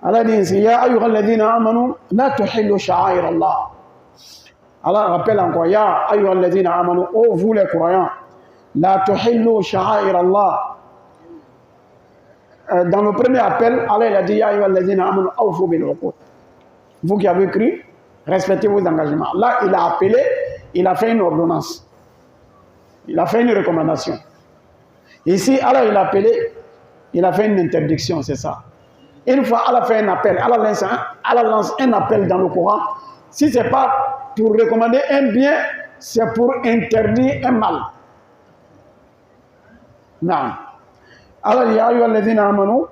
Allah dit ya ayyuhal ladhina amanu la tuhillu sha'air Allah. Allah rappelle encore ya ayyuhal ladhina amanu, ô vous les croyants, la tuhillu sha'air Allah. Dans le premier appel, Allah a dit ya ayyuhal ladhina amanu awfu bil uqud. Vous qui avez cru, respectez vos engagements. Là, il a appelé, il a fait une ordonnance. Il a fait une recommandation. Ici, Allah, il a appelé, il a fait une interdiction, c'est ça. Une fois, Allah fait un appel, Allah lance un appel dans le Coran. Si ce n'est pas pour recommander un bien, c'est pour interdire un mal. Non. Allah dit, ya ayyuhalladhina amanu,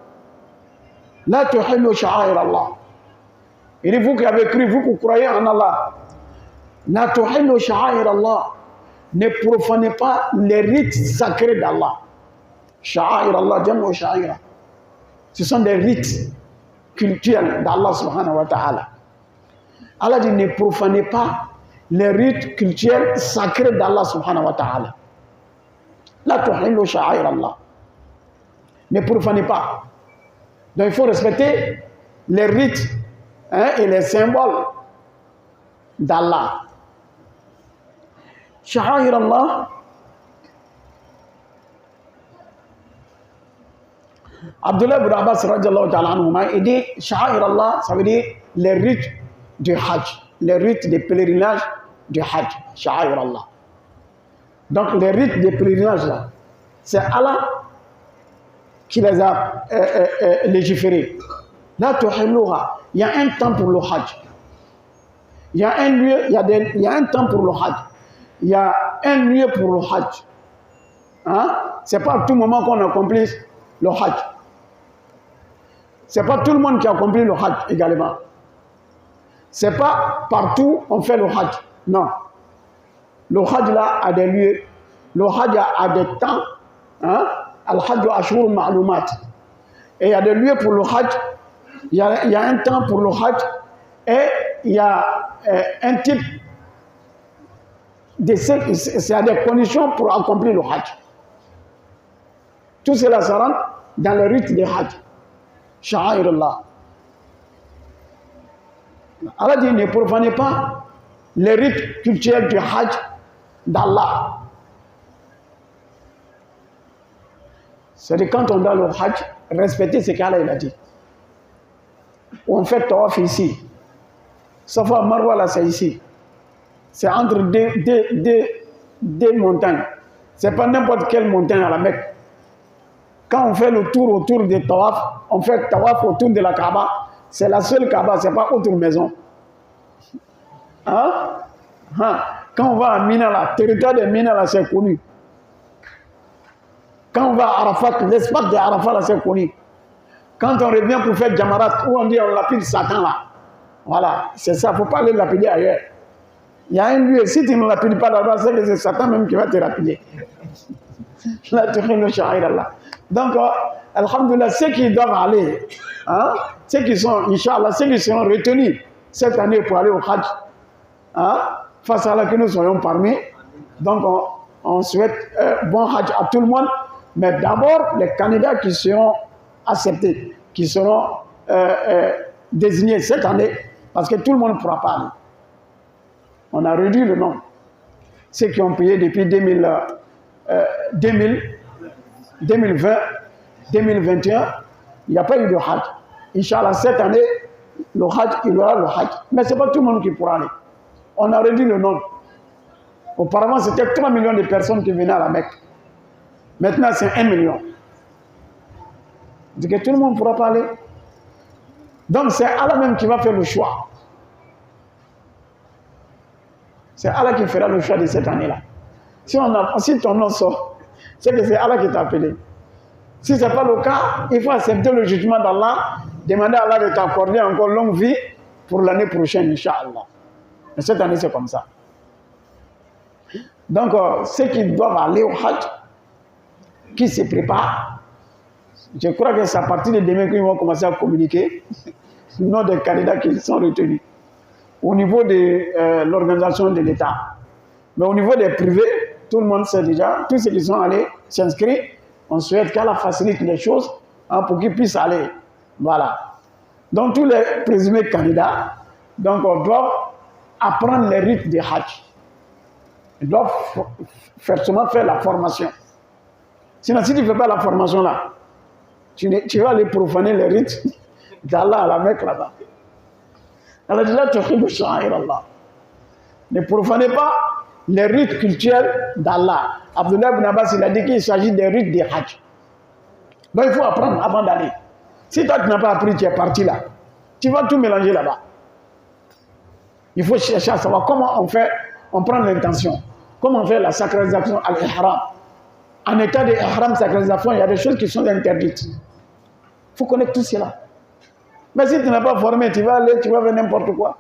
La tuhillu sha'air Allah. Il dit, vous qui avez cru, vous qui croyez en Allah, la tuhillu sha'air Allah. Ne profanez pas les rites sacrés d'Allah. Sha'air Allah, jam'u sha'aira. Ce sont des rites cultuels d'Allah subhanahu wa ta'ala. Allah dit, ne profanez pas les rites cultuels sacrés d'Allah subhanahu wa ta'ala. La tuhillu sha'air Allah. Ne profanez pas. Donc il faut respecter les rites et les symboles d'Allah. Sha'air Allah. Abdullah ibn Abbas radiallahu ta'ala anhuma, il dit Sha'air Allah, ça veut dire les rites du Hajj, les rites des pèlerinages du Hajj. Sha'air Allah. Donc les rites des pèlerinages là, c'est Allah qui les a légiférés. Là, il y a un temps pour le Hajj. Il y a un lieu, il y a un temps pour le Hajj. Il y a un lieu pour le Hajj. Hein? Ce n'est pas à tout moment qu'on accomplit le Hajj. Ce n'est pas tout le monde qui accomplit le Hajj également. Ce n'est pas partout on fait le Hajj. Non. Le Hajj là a des lieux. Le Hajj a des temps. Hein? Al-Hajj Ashur Ma'lumat. Et il y a des lieux pour le Hajj. Il y a un temps pour le Hajj. Et il y a un type il y a des conditions pour accomplir le Hajj. Tout cela se rentre dans le rite des Hajj. Sha'air Allah. Allah dit, ne profanez pas les rites culturels du Hajj d'Allah. C'est-à-dire quand on doit le Hajj, respecter ce qu'Allah a dit. On fait tawaf ici. Safa Marwa là, c'est ici. C'est entre deux montagnes. Ce n'est pas n'importe quelle montagne à la Mecque. Quand on fait le tour autour des tawaf, on fait tawaf autour de la Kaaba. C'est la seule Kaaba, ce n'est pas autre maison. Hein? Hein? Quand on va à Mina, le territoire de Mina, là, c'est connu. Quand on va à Arafat, l'espace de Arafat, là, c'est connu. Quand on revient pour faire Jamarat, où on dit on lapide Satan, là. Voilà, c'est ça, il ne faut pas aller lapider ailleurs. Il y a un lieu, si tu ne lapides pas là-bas, c'est que c'est Satan même qui va te lapider. Là, tu fais le sha'air Allah. Donc, alhamdoulilah, ceux qui doivent aller, hein, ceux qui sont, Inch'Allah, ceux qui seront retenus cette année pour aller au Hajj, hein, face à Allah que nous soyons parmi. Donc, on souhaite bon Hajj à tout le monde, mais d'abord, les candidats qui seront acceptés, qui seront désignés cette année, parce que tout le monde ne pourra pas aller. On a réduit le nombre. Ceux qui ont payé depuis 2020, 2021, il n'y a pas eu de Hajj. Inch'Allah, cette année, le Hajj, il y aura le Hajj. Mais ce n'est pas tout le monde qui pourra aller. On a réduit le nombre. Auparavant, c'était 3 millions de personnes qui venaient à la Mecque. Maintenant, c'est 1 million. Donc, tout le monde ne pourra pas aller. Donc, c'est Allah même qui va faire le choix. C'est Allah qui fera le choix de cette année-là. Si ton nom sort, c'est que c'est Allah qui t'a appelé. Si ce n'est pas le cas, il faut accepter le jugement d'Allah, demander à Allah de t'accorder encore longue vie pour l'année prochaine, Inch'Allah. Mais cette année, c'est comme ça. Donc, ceux qui doivent aller au Hajj, qui se préparent, je crois que c'est à partir de demain qu'ils vont commencer à communiquer le nom des candidats qui sont retenus. Au niveau de l'organisation de l'État. Mais au niveau des privés, tout le monde sait déjà, tous ceux qui sont allés s'inscrire, on souhaite qu'Allah facilite les choses hein, pour qu'ils puissent aller. Voilà. Donc tous les présumés candidats doivent apprendre les rites des Hajj. Ils doivent seulement faire la formation. Sinon, si tu ne fais pas la formation là, tu vas aller profaner les rites d'Allah à la Mecque là-bas. Allah dit là, tu fais le sha'air Allah. Ne profanez pas les rites culturels d'Allah. Abdullah ibn Abbas, il a dit qu'il s'agit des rites des Hajj. Donc il faut apprendre avant d'aller. Si toi tu n'as pas appris, tu es parti là. Tu vas tout mélanger là-bas. Il faut chercher à savoir comment on prend l'intention. Comment on fait la sacralisation à l'ihram. En état d'ihram, sacralisation, il y a des choses qui sont interdites. Il faut connaître tout cela. Mais si tu n'es pas formé, tu vas aller, tu vas faire n'importe quoi.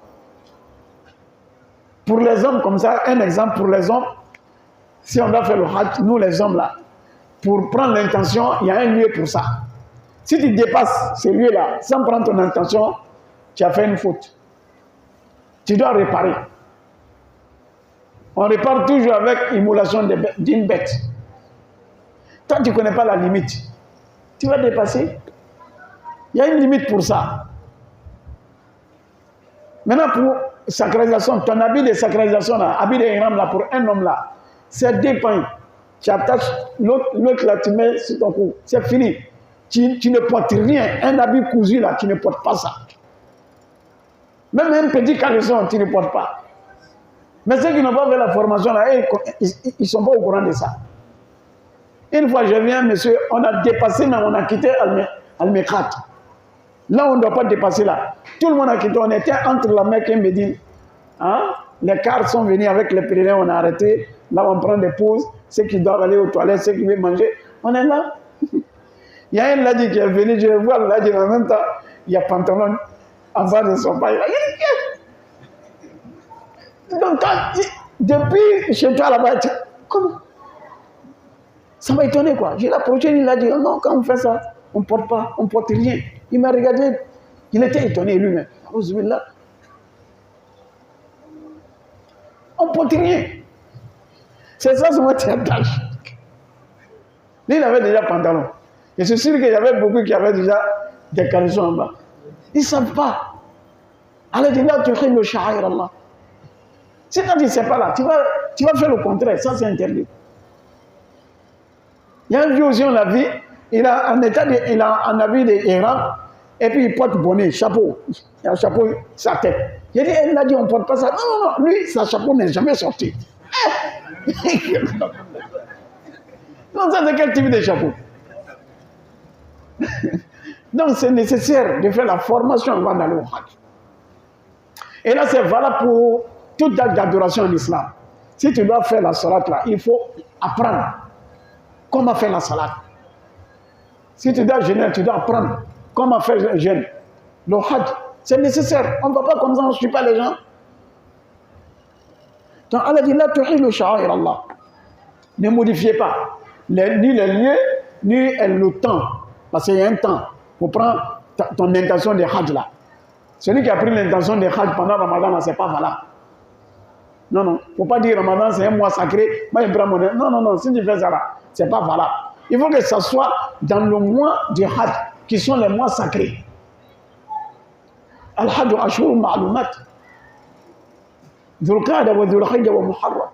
Pour les hommes, comme ça, un exemple pour les hommes, si on doit faire le hajj, nous les hommes là, pour prendre l'intention, il y a un lieu pour ça. Si tu dépasses ce lieu-là, sans prendre ton intention, tu as fait une faute. Tu dois réparer. On répare toujours avec immolation d'une bête. Toi, tu ne connais pas la limite. Tu vas dépasser. Il y a une limite pour ça. Maintenant, pour sacralisation, ton habit de sacralisation, là, habit de ihram là, pour un homme là, c'est 2 pains. Tu attaches l'autre là, tu mets sur ton cou. C'est fini. Tu ne portes rien. Un habit cousu là, tu ne portes pas ça. Même un petit caleçon, tu ne portes pas. Mais ceux qui n'ont pas fait la formation là, ils ne sont pas au courant de ça. Une fois, je viens, monsieur, on a dépassé, mais on a quitté Al-Mekhat. Là, on ne doit pas dépasser là. Tout le monde a quitté. On était entre la Mecque et Médine. Hein? Les cars sont venus avec les pèlerins, on a arrêté. Là, on prend des pauses. Ceux qui doivent aller aux toilettes, ceux qui veulent manger, on est là. Il y a un ladi qui est venu, je vais voir le ladi, en même temps, il y a pantalon en bas de son pas. Donc, depuis chez toi là-bas, comment? Ça m'a étonné quoi. J'ai approché, il a dit, oh non, quand on fait ça, on ne porte pas, on ne porte rien. Il m'a regardé, il était étonné lui-même. On ne porte rien. C'est ça son attache. Lui, il avait déjà pantalon. Je suis sûr qu'il y avait beaucoup qui avaient déjà des caleçons en bas. Ils ne savent pas. Alors, il là, tu fais le sha'ir Allah. Si tu dis, c'est pas là, tu vas faire le contraire. Ça, c'est interdit. Il y a un vieux aussi, on l'a vu, il a un habit d'Iran, et puis il porte bonnet, chapeau. Il a un chapeau, sa tête. Il a dit, on ne porte pas ça. Non, non, non, lui, sa chapeau n'est jamais sorti. Non, ça, c'est quel type de chapeau? Donc, c'est nécessaire de faire la formation avant d'aller au Hajj. Et là, c'est valable pour toute acte d'adoration en islam. Si tu dois faire la salat là, il faut apprendre comment faire la salat. Si tu dois jeûner, tu dois apprendre comment faire le jeûne. Le hajj, c'est nécessaire. On ne va pas comme ça, on ne suit pas les gens. Donc Allah dit, la tuhilu sha'air Allah. Ne modifiez pas ni les lieux, ni le temps. Parce qu'il y a un temps pour prendre ton intention de hajj là. Celui qui a pris l'intention de hajj pendant Ramadan, ce n'est pas valable. Non, non. Il ne faut pas dire Ramadan, c'est un mois sacré. Moi, je prends mon... Non, non, non. Si tu fais ça là, ce n'est pas valable. Il faut que ça soit dans le mois du Hajj, qui sont les mois sacrés. Al-Hajj Ashur Ma'lumat. Dhul Qa'da wa Dhul Hijja wa Muharram.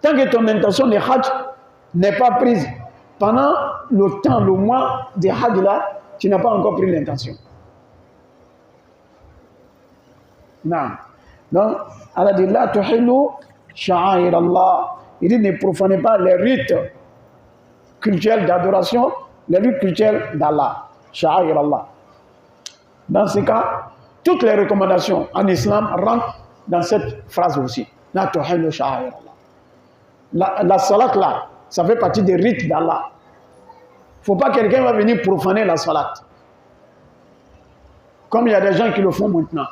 Tant que ton intention de Hajj n'est pas prise pendant le temps, le mois du Hajj là, tu n'as pas encore pris l'intention. Non. Donc, Allah dit, la tuhillu sha'air Allah. Il dit, ne profanez pas les rites cultuels d'adoration, les rites cultuels d'Allah. Sha'air Allah. Dans ce cas, toutes les recommandations en islam rentrent dans cette phrase aussi. La tuhillu sha'air Allah. La salat là, ça fait partie des rites d'Allah. Il ne faut pas que quelqu'un va venir profaner la salat. Comme il y a des gens qui le font maintenant.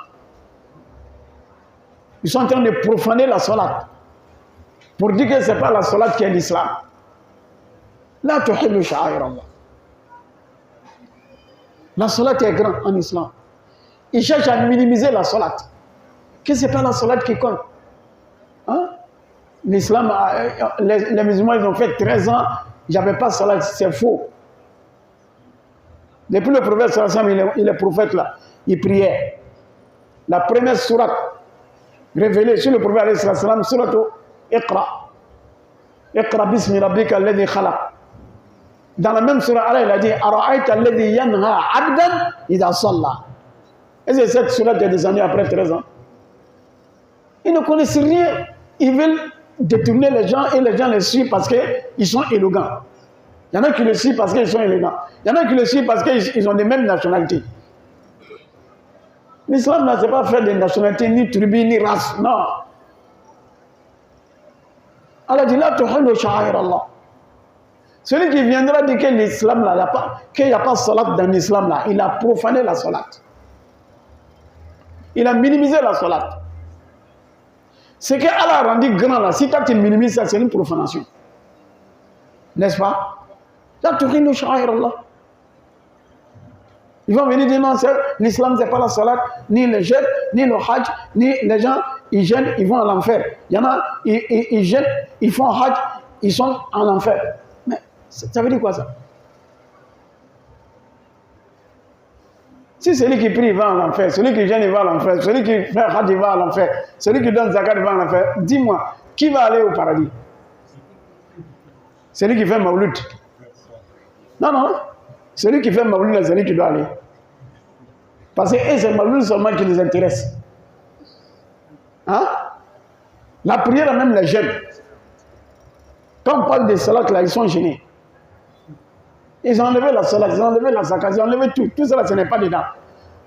Ils sont en train de profaner la salat. Pour dire que ce n'est pas la salat qui est l'islam. La tuhillu sha'air Allah. La salat est grande en islam. Ils cherchent à minimiser la salat. Que ce n'est pas la salat qui compte. Hein? L'islam, les musulmans, ils ont fait 13 ans, il n'y avait pas de salat, c'est faux. Depuis le prophète sallallahu il est prophète là, il priait. La première sourate révélée sur le prophète sallallahu sourate Iqra. Iqra bismi rabbika alladhi khalaq. Dans la même sourate, Allah il a dit Ara'ayta alladhi yanha abdan idha salla. Et c'est cette sourate qui est descendue après 13 ans. Ils ne connaissent rien. Ils veulent détourner les gens et les gens les suivent parce qu'ils sont élégants. Il y en a qui le suivent parce qu'ils sont élégants. Il y en a qui le suivent parce qu'ils ont les mêmes nationalités. L'islam, là, ce n'est pas faire des nationalités, ni tribus, ni races. Non. Allah dit, la tuhillu sha'air Allah. Celui qui viendra dire que l'islam là, qu'il n'y a pas de salat dans l'islam là, il a profané la salat. Il a minimisé la salat. Ce qu'Allah a rendu grand là, si toi tu minimises ça, c'est une profanation. N'est-ce pas? Là, tu ris le sha'ir Allah. Ils vont venir dire non, l'islam c'est pas la salat, ni le jeûne, ni le hajj, ni les gens, ils jeûnent, ils vont à l'enfer. Il y en a, ils jeûnent, ils font hajj, ils sont en enfer. Mais ça veut dire quoi ça? Si celui qui prie va à l'enfer, celui qui jeûne il va à l'enfer, celui qui fait hajj il va à l'enfer, celui qui donne zakat il va à l'enfer, dis-moi, qui va aller au paradis? Celui qui fait maouloud. Non, non. Celui qui fait maouloud, c'est celui qui doit aller. Parce que c'est maouloud seulement qui les intéresse. Hein? La prière, même les jeunes. Quand on parle de salat, là, ils sont gênés. Ils ont enlevé la salat, ils ont enlevé la zakat, ils ont enlevé tout. Tout cela, ce n'est pas dedans.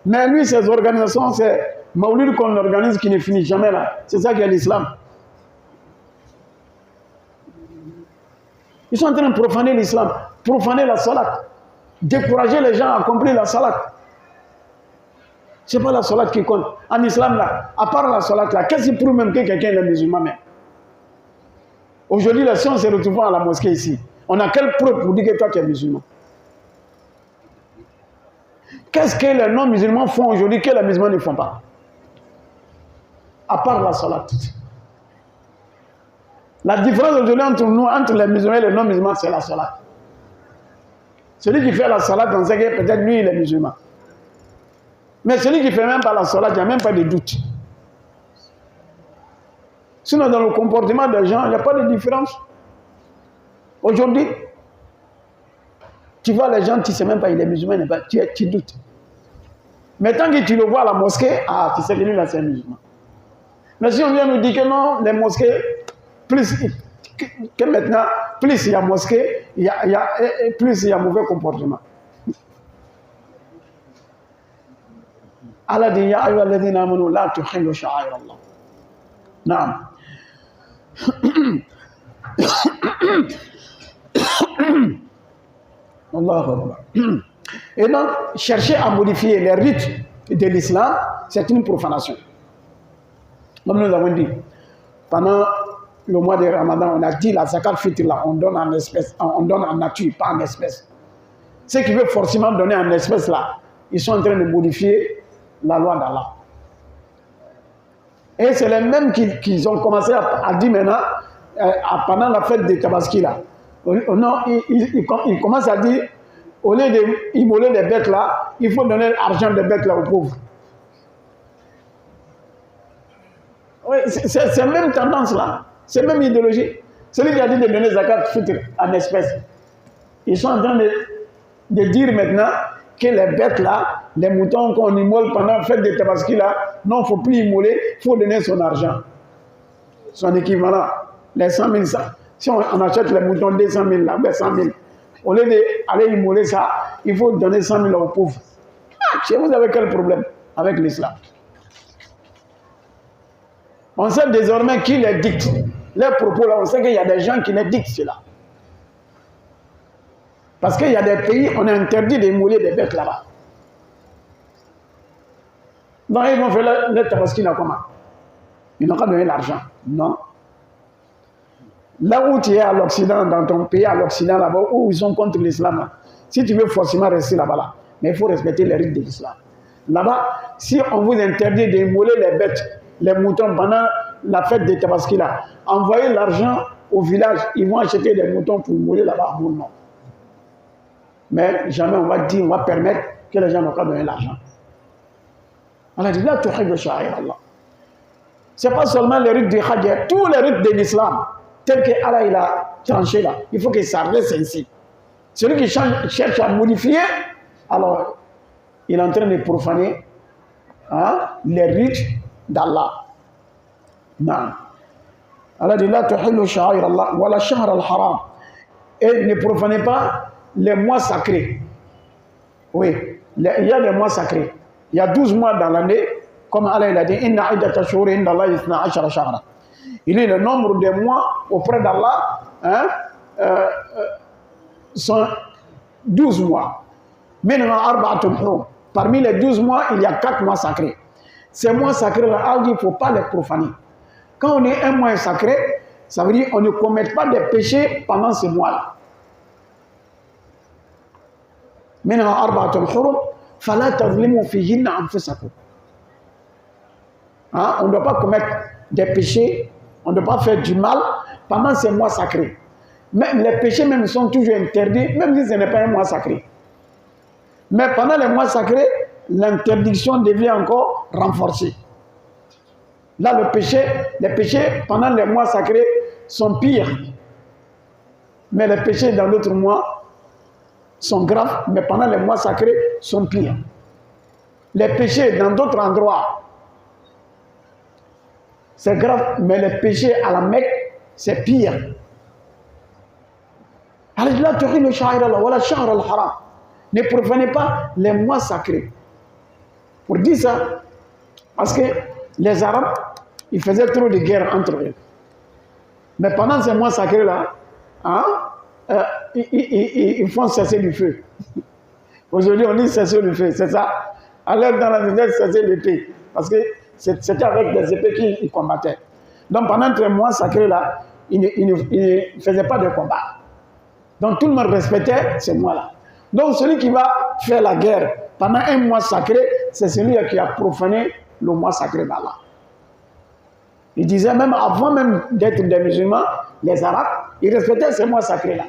Mais lui, ces organisations, c'est maouloud qu'on organise qui ne finit jamais là. C'est ça qui est l'islam. Ils sont en train de profaner l'islam, profaner la salat, décourager les gens à accomplir la salat. Ce n'est pas la salat qui compte. En islam, là, à part la salat, là, qu'est-ce qui prouve même que quelqu'un est musulman même? Aujourd'hui, là, si on se retrouve à la mosquée ici, on a quelle preuve pour dire que toi tu es musulman? Qu'est-ce que les non-musulmans font aujourd'hui que les musulmans ne font pas? À part la salat. La différence aujourd'hui entre nous, entre les musulmans et les non-musulmans, c'est la salat. Celui qui fait la salat, on sait que peut-être lui, il est musulman. Mais celui qui ne fait même pas la salat, il n'y a même pas de doute. Sinon, dans le comportement des gens, il n'y a pas de différence. Aujourd'hui, tu vois les gens, tu ne sais même pas, il est musulman, tu doutes. Mais tant que tu le vois à la mosquée, ah, tu sais que lui, là, c'est un musulman. Mais si on vient nous dire que non, les mosquées, plus que maintenant, plus il y a mosquée, plus il y a mauvais comportement. Allah dit ya ayyuhalladhina amanu la tuhillu sha'air Allah. Naam. Allahu Akbar. Et donc, chercher à modifier les rites de l'islam, c'est une profanation. Comme nous avons dit, pendant le mois de Ramadan, on a dit la zakat fitr là, on donne en espèces, on donne en nature, pas en espèces. Ceux qui veulent forcément donner en espèces là, ils sont en train de modifier la loi d'Allah. Et c'est les mêmes qui ont commencé à dire maintenant, pendant la fête de Tabaski là, ils commencent à dire, au lieu d'immoler les bêtes là, il faut donner l'argent des bêtes là aux pauvres. Oui, c'est la même tendance là, c'est la même idéologie. Celui qui a dit de donner zakat fitr en espèces, ils sont en train de dire maintenant que les bêtes là, les moutons qu'on immole pendant la fête de Tabaski là, non, il ne faut plus immoler, il faut donner son argent. Son équivalent, les 100 000 ça. Si on achète les moutons 200 000 là, ben 100 000. Au lieu d'aller immoler ça, il faut donner 100 000 aux pauvres. Ah, chez vous avez quel problème avec l'islam? On sait désormais qui les dicte. Les propos là, on sait qu'il y a des gens qui les dictent cela. Parce qu'il y a des pays, on est interdit d'immoler des bêtes là-bas. Donc ils vont faire le tabaski là comment? Ils n'ont pas donné l'argent. Non. Là où tu es à l'Occident, dans ton pays à l'Occident là-bas, où ils sont contre l'islam, si tu veux forcément rester là-bas, là, mais il faut respecter les rites de l'islam. Là-bas, si on vous interdit d'immoler les bêtes, les moutons pendant la fête de Tabaski là, envoyez l'argent au village, ils vont acheter des moutons pour immoler là-bas à bon nom. Mais jamais on va dire, on va permettre que les gens n'ont pas donné l'argent. On a dit, là, tu règles sha'air Allah. Ce n'est pas seulement les rites du Hajj, tous les rites de l'islam, tels que Allah il a tranché là, il faut que ça reste ainsi. Celui qui cherche à modifier, alors il est en train de profaner les rites d'Allah. Non. Allah dit, là, tu règles sha'air Allah, wa la shahr al-haram. Et ne profanez pas les mois sacrés. Oui, il y a des mois sacrés. Il y a 12 mois dans l'année, comme Allah il a dit, Inna iddata shuri inda Allah 12 shahra. Il est le nombre de mois auprès d'Allah, sont 12 mois. Parmi les 12 mois, il y a 4 mois sacrés. Ces mois sacrés-là, il ne faut pas les profaner. Quand on est un mois sacré, ça veut dire qu'on ne commet pas de péchés pendant ce mois-là. On ne doit pas commettre des péchés, on ne doit pas faire du mal pendant ces mois sacrés. Même les péchés même sont toujours interdits, même si ce n'est pas un mois sacré. Mais pendant les mois sacrés, l'interdiction devient encore renforcée. Là, les péchés pendant les mois sacrés sont pires. Mais les péchés dans d'autres mois sont graves, mais pendant les mois sacrés sont pires. Les péchés dans d'autres endroits, c'est grave, mais les péchés à la Mecque, c'est pire. Ne profanez pas les mois sacrés. Pour dire ça, parce que les Arabes, ils faisaient trop de guerres entre eux. Mais pendant ces mois sacrés-là, ils font cesser le feu. Aujourd'hui, on dit cesser le feu, c'est ça. Alors dans la Bible, cesser l'épée. Parce que c'était avec des épées qu'ils combattaient. Donc pendant ces mois sacrés-là, ils ne faisaient pas de combat. Donc tout le monde respectait ces mois-là. Donc celui qui va faire la guerre pendant un mois sacré, c'est celui qui a profané le mois sacré d'Allah. Il disait même avant même d'être des musulmans, les Arabes, ils respectaient ces mois sacrés-là.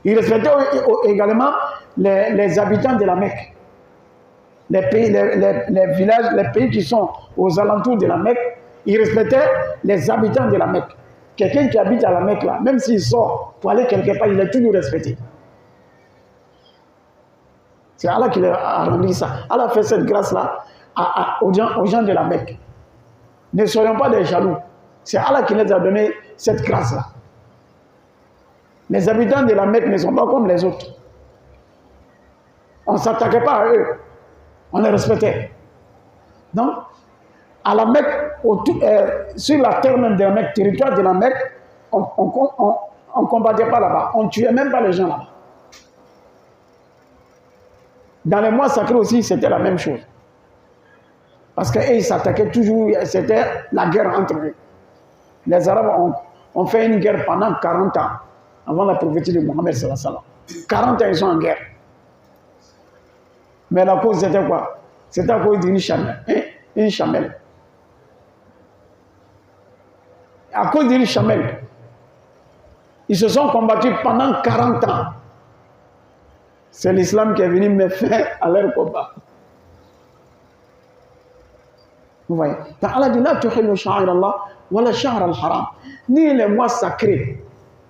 Ils respectaient également les habitants de la Mecque. Les villages, les pays qui sont aux alentours de la Mecque, ils respectaient les habitants de la Mecque. Quelqu'un qui habite à la Mecque, là, même s'il sort pour aller quelque part, il est toujours respecté. C'est Allah qui leur a rendu ça. Allah a fait cette grâce-là aux gens de la Mecque. Ne soyons pas des jaloux. C'est Allah qui les a donné cette grâce-là. Les habitants de la Mecque ne sont pas comme les autres. On ne s'attaquait pas à eux. On les respectait. Donc, à la Mecque, sur la terre même de la Mecque, territoire de la Mecque, on ne combattait pas là-bas. On ne tuait même pas les gens là-bas. Dans les mois sacrés aussi, c'était la même chose. Parce qu'ils s'attaquaient toujours, c'était la guerre entre eux. Les Arabes ont fait une guerre pendant 40 ans, avant la prophétie de Mohammed sallallahu alayhi wa sallam. 40 ans, ils sont en guerre. Mais la cause, c'était quoi? C'était à cause d'une chamelle. À cause d'une chamelle. Ils se sont combattus pendant 40 ans. C'est l'islam qui est venu mettre fin à leur combat. Vous voyez. Allah dit la tuhillu sha'irallah wa la sha'r al-haram. Ni les mois sacrés.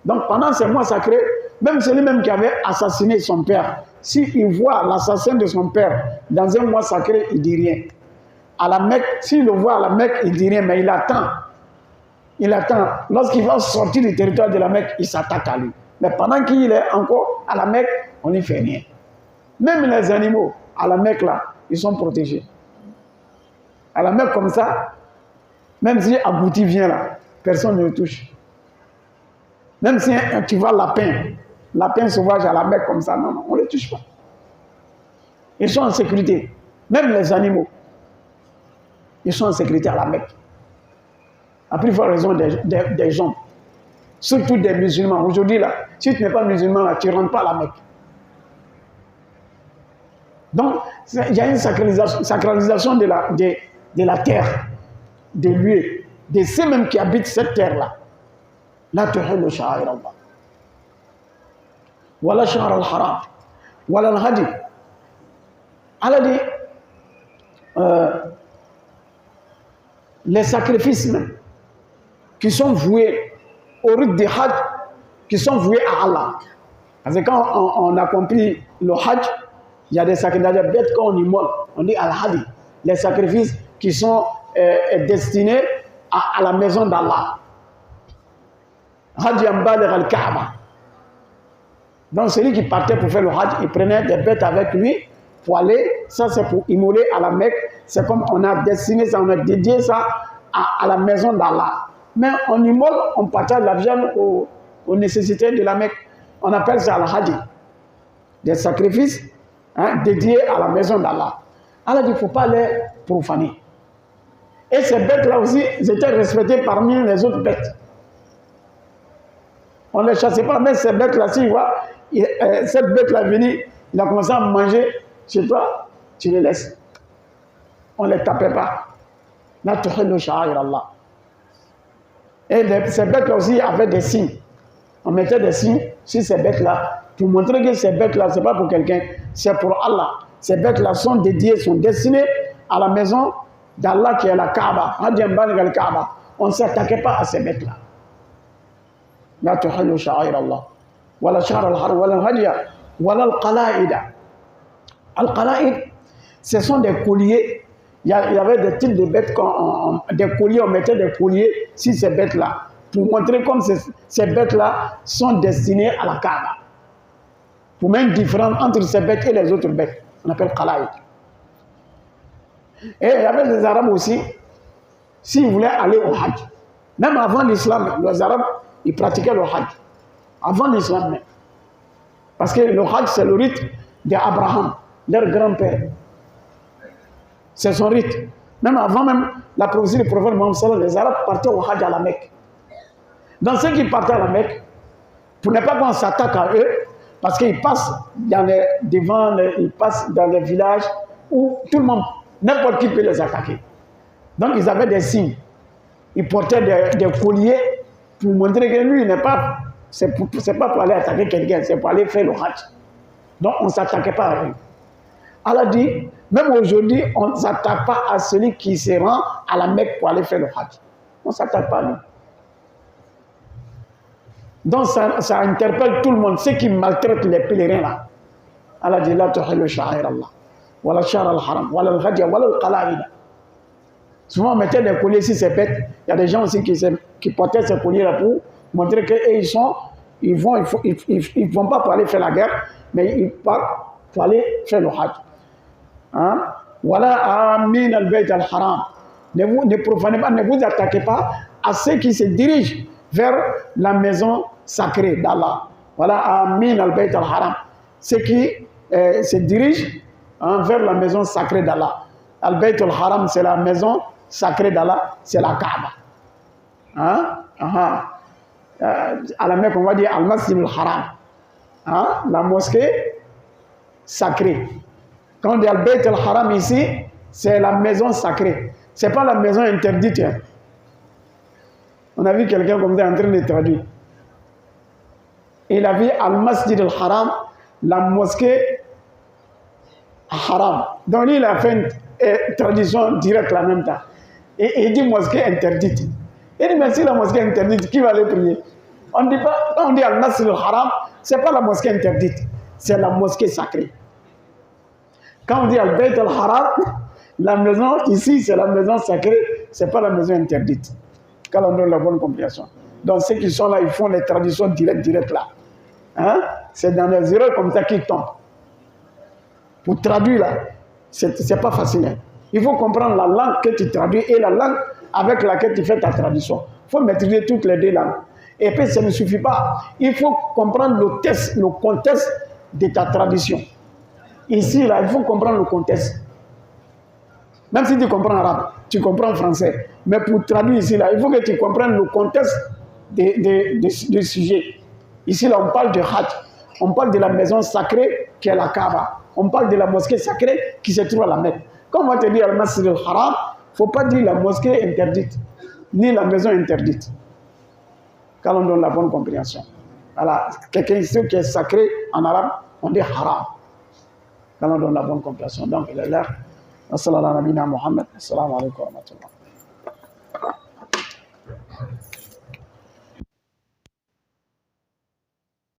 Donc pendant ces mois sacrés, même celui-même qui avait assassiné son père, s'il voit l'assassin de son père dans un mois sacré, il ne dit rien. À la Mecque, s'il le voit à la Mecque, il ne dit rien, mais il attend. Il attend. Lorsqu'il va sortir du territoire de la Mecque, il s'attaque à lui. Mais pendant qu'il est encore à la Mecque, on n'y fait rien. Même les animaux, à la Mecque, là, ils sont protégés. À la Mecque, comme ça, même si Abouti vient là, personne ne le touche. Même si tu vois lapin sauvage à la Mecque comme ça, non, on ne les touche pas. Ils sont en sécurité. Même les animaux, ils sont en sécurité à la Mecque. À plus forte raison des gens, surtout des musulmans. Aujourd'hui, là, si tu n'es pas musulman, là, tu ne rentres pas à la Mecque. Donc, il y a une sacralisation de la terre, des lieux, de ceux mêmes qui habitent cette terre-là. La tuhillu sha'air Allah. Wala sha'r al-haram. Wala al-hadi. Allah dit, les sacrifices même, qui sont voués au rite du Hajj, qui sont voués à Allah. Parce que quand on accomplit le Hajj, il y a des sacrifices, des bêtes qu'on immole, on dit al-hadi, les sacrifices qui sont destinés à la maison d'Allah. Hajj Yambaligh al-Kaaba. Donc celui qui partait pour faire le Hajj, il prenait des bêtes avec lui pour aller, ça c'est pour immoler à la Mecque. C'est comme on a destiné ça, on a dédié ça à la maison d'Allah. Mais on immole, on partage la viande aux nécessités de la Mecque. On appelle ça al-hadi. Des sacrifices dédiés à la maison d'Allah. Allah dit qu'il ne faut pas les profaner. Et ces bêtes-là aussi, étaient respectées parmi les autres bêtes. On ne les chassait pas, mais ces bêtes-là, si cette bête-là venue, il a commencé à manger chez toi, tu les laisses. On ne les tapait pas. La tuhillu sha'air Allah. Et ces bêtes-là aussi avaient des signes. On mettait des signes sur ces bêtes-là pour montrer que ces bêtes-là, ce n'est pas pour quelqu'un, c'est pour Allah. Ces bêtes-là sont dédiées, sont destinées à la maison d'Allah qui est la Kaaba. On ne s'attaquait pas à ces bêtes-là. La tuhillu sha'air Allah. Wala sha'r al-har, wala al-hadiya, wala al-qala'ida. Al-qala'id, ce sont des colliers. Il y avait des types de bêtes, des colliers, on mettait des colliers sur ces bêtes-là, pour montrer comme ces bêtes-là sont destinées à la Kaaba. Pour mettre une différence entre ces bêtes et les autres bêtes. On appelle qala'id. Et il y avait des Arabes aussi, s'ils voulaient aller au Hajj. Même avant l'islam, les Arabes, ils pratiquaient le Hajj. Avant l'islam même. Parce que le Hajj, c'est le rite d'Abraham, leur grand-père. C'est son rite. Même avant même la prophétie du prophète Mohammed, les Arabes partaient au Hajj à la Mecque. Dans ceux qui partaient à la Mecque, pour ne pas qu'on s'attaque à eux, parce qu'ils passent ils passent dans les villages où tout le monde, n'importe qui peut les attaquer. Donc ils avaient des signes. Ils portaient des colliers pour montrer que lui, c'est pas pour aller attaquer quelqu'un, c'est pour aller faire le Hajj. Donc on ne s'attaquait pas à eux. Allah dit, même aujourd'hui, on ne s'attaque pas à celui qui se rend à la Mecque pour aller faire le Hajj. On ne s'attaque pas à lui. Donc ça interpelle tout le monde, ceux qui maltraitent les pèlerins là. Allah dit, la tuhillu sha'air Allah. Wala sha'r al-haram, wala al-hadiya, wala al-qala'ida. Souvent on mettait des colliers sur ces bêtes. Il y a des gens aussi qui portaient ces colliers là pour montrer qu'ils vont pas pour aller faire la guerre, mais ils partent pour aller faire le Hajj. Voilà, amin al-bayt al-haram. Ne profanez pas, ne vous attaquez pas à ceux qui se dirigent vers la maison sacrée d'Allah. Voilà, amin al-bayt al-haram. Ceux qui se dirigent vers la maison sacrée d'Allah. Al-bayt al-haram, c'est la maison sacrée d'Allah, c'est la Kaaba. À la Mecque, on va dire al-masjid al-haram. La mosquée sacrée. Quand on dit al-bayt al-haram ici, c'est la maison sacrée. Ce n'est pas la maison interdite. Hein. On a vu quelqu'un comme ça en train de traduire. Il a vu al-masjid al-haram, la mosquée haram. Donc lui, il a fait une traduction directe en même temps. Et il dit mosquée interdite. Il dit, mais si la mosquée interdite, qui va aller prier? On dit pas, quand on dit al-masjid al-haram, ce n'est pas la mosquée interdite, c'est la mosquée sacrée. Quand on dit al-bayt al-haram, la maison ici, c'est la maison sacrée, ce n'est pas la maison interdite. Quand on donne la bonne compréhension. Donc ceux qui sont là, ils font les traductions directes là. C'est dans les erreurs comme ça qu'ils tombent. Pour traduire là, c'est pas facile. Hein. Il faut comprendre la langue que tu traduis et la langue avec laquelle tu fais ta traduction. Il faut maîtriser toutes les deux langues. Et puis ça ne suffit pas. Il faut comprendre le contexte de ta traduction. Ici, là, il faut comprendre le contexte. Même si tu comprends arabe, tu comprends français. Mais pour traduire ici, là, il faut que tu comprennes le contexte du sujet. Ici, là, on parle de Hajj. On parle de la maison sacrée qui est la Kaaba. On parle de la mosquée sacrée qui se trouve à la Mecque. Quand on va te dire al-Masjid al-Haram, il ne faut pas dire la mosquée interdite, ni la maison interdite. Quand on donne la bonne compréhension. Voilà, quelque chose qui est sacré en arabe, on dit haram. Quand on donne la bonne compréhension. Donc, il est là. Assalamu alaikum wa rahmatullah.